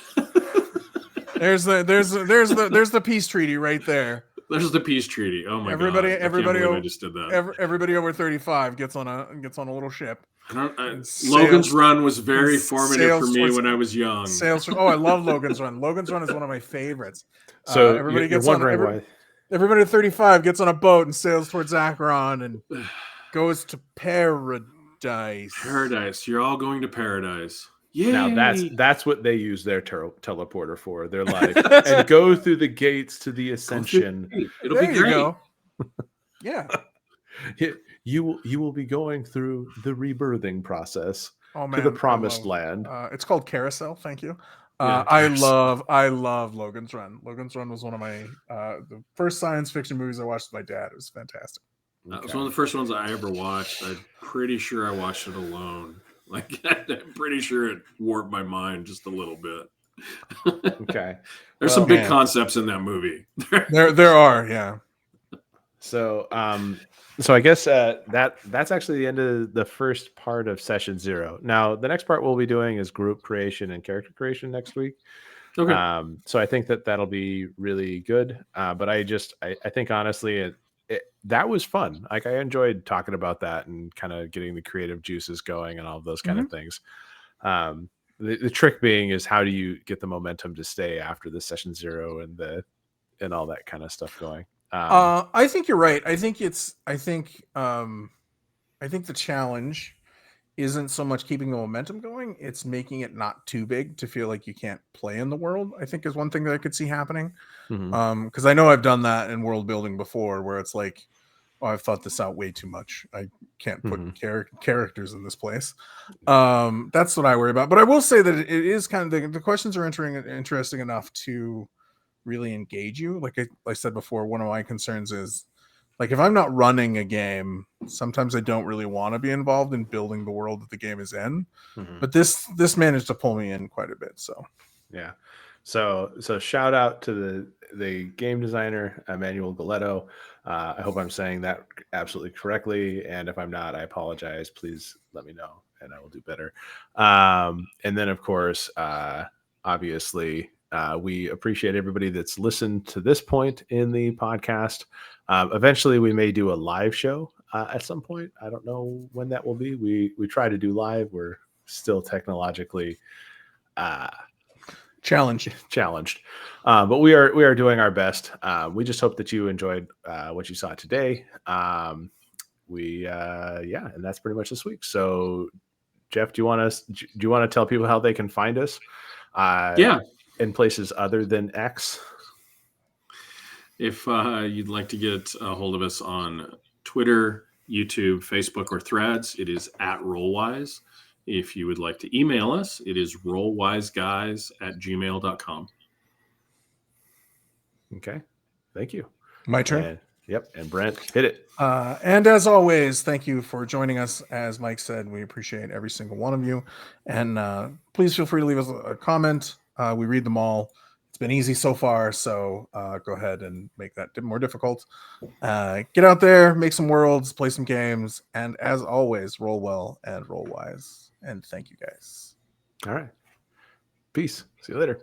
There's the peace treaty right there. There's the peace treaty. Oh my Everybody- god! everybody I can't believe o- I just did that. Everybody over 35 gets on a little ship. Logan's Run was very and formative for sails me towards- when I was young. Oh, I love Logan's Run. Logan's Run is one of my favorites. So everybody you're gets wondering on. why. Everybody at 35 gets on a boat and sails towards Akron and goes to paradise. Paradise. You're all going to paradise. Yay! Now that's what they use their teleporter for. They're like, and go through the gates to the ascension. It'll There be you great. go. Yeah. You will be going through the rebirthing process Oh, to the promised land. It's called Carousel. Thank you. Yeah, I love Logan's Run. Logan's Run was one of my the first science fiction movies I watched with my dad. It was fantastic. That was one of the first ones I ever watched. I'm pretty sure I watched it alone. Like, I'm pretty sure it warped my mind just a little bit. Okay. There's some big concepts in that movie. There are, yeah. So so I guess that's actually the end of the first part of session 0. Now the next part we'll be doing is group creation and character creation next week. Okay. So I think that'll be really good. But I think honestly that was fun. Like, I enjoyed talking about that and kind of getting the creative juices going and all of those kind of things. The trick being is, how do you get the momentum to stay after the session 0 and all that kind of stuff going? I think you're right. I think the challenge isn't so much keeping the momentum going, it's making it not too big to feel like you can't play in the world, I think, is one thing that I could see happening. Because I know I've done that in world building before, where it's like, oh, I've thought this out way too much. I can't put characters in this place. That's what I worry about. But I will say that it is kind of the questions are interesting enough to really engage you. Like I said before, one of my concerns is, like, if I'm not running a game, sometimes I don't really want to be involved in building the world that the game is in. But this managed to pull me in quite a bit. So yeah. So shout out to the game designer, Emmanuel Galetto. I hope I'm saying that absolutely correctly, and if I'm not, I apologize. Please let me know, and I will do better. And then, of course, obviously, we appreciate everybody that's listened to this point in the podcast. Eventually, we may do a live show at some point. I don't know when that will be. We try to do live. We're still technologically challenged, but we are doing our best. We just hope that you enjoyed what you saw today. And that's pretty much this week. So, Jeff, do you want to tell people how they can find us? In places other than X. If you'd like to get a hold of us on Twitter, YouTube, Facebook, or Threads, it is @Rollwise. If you would like to email us, it is rollwiseguys@gmail.com. Okay. Thank you. My turn. And Brent, hit it. And as always, thank you for joining us. As Mike said, we appreciate every single one of you. And please feel free to leave us a comment. We read them all. It's been easy so far, so go ahead and make that more difficult. Get out there, make some worlds, play some games, and as always, roll well and roll wise. And thank you, guys. All right. Peace. See you later.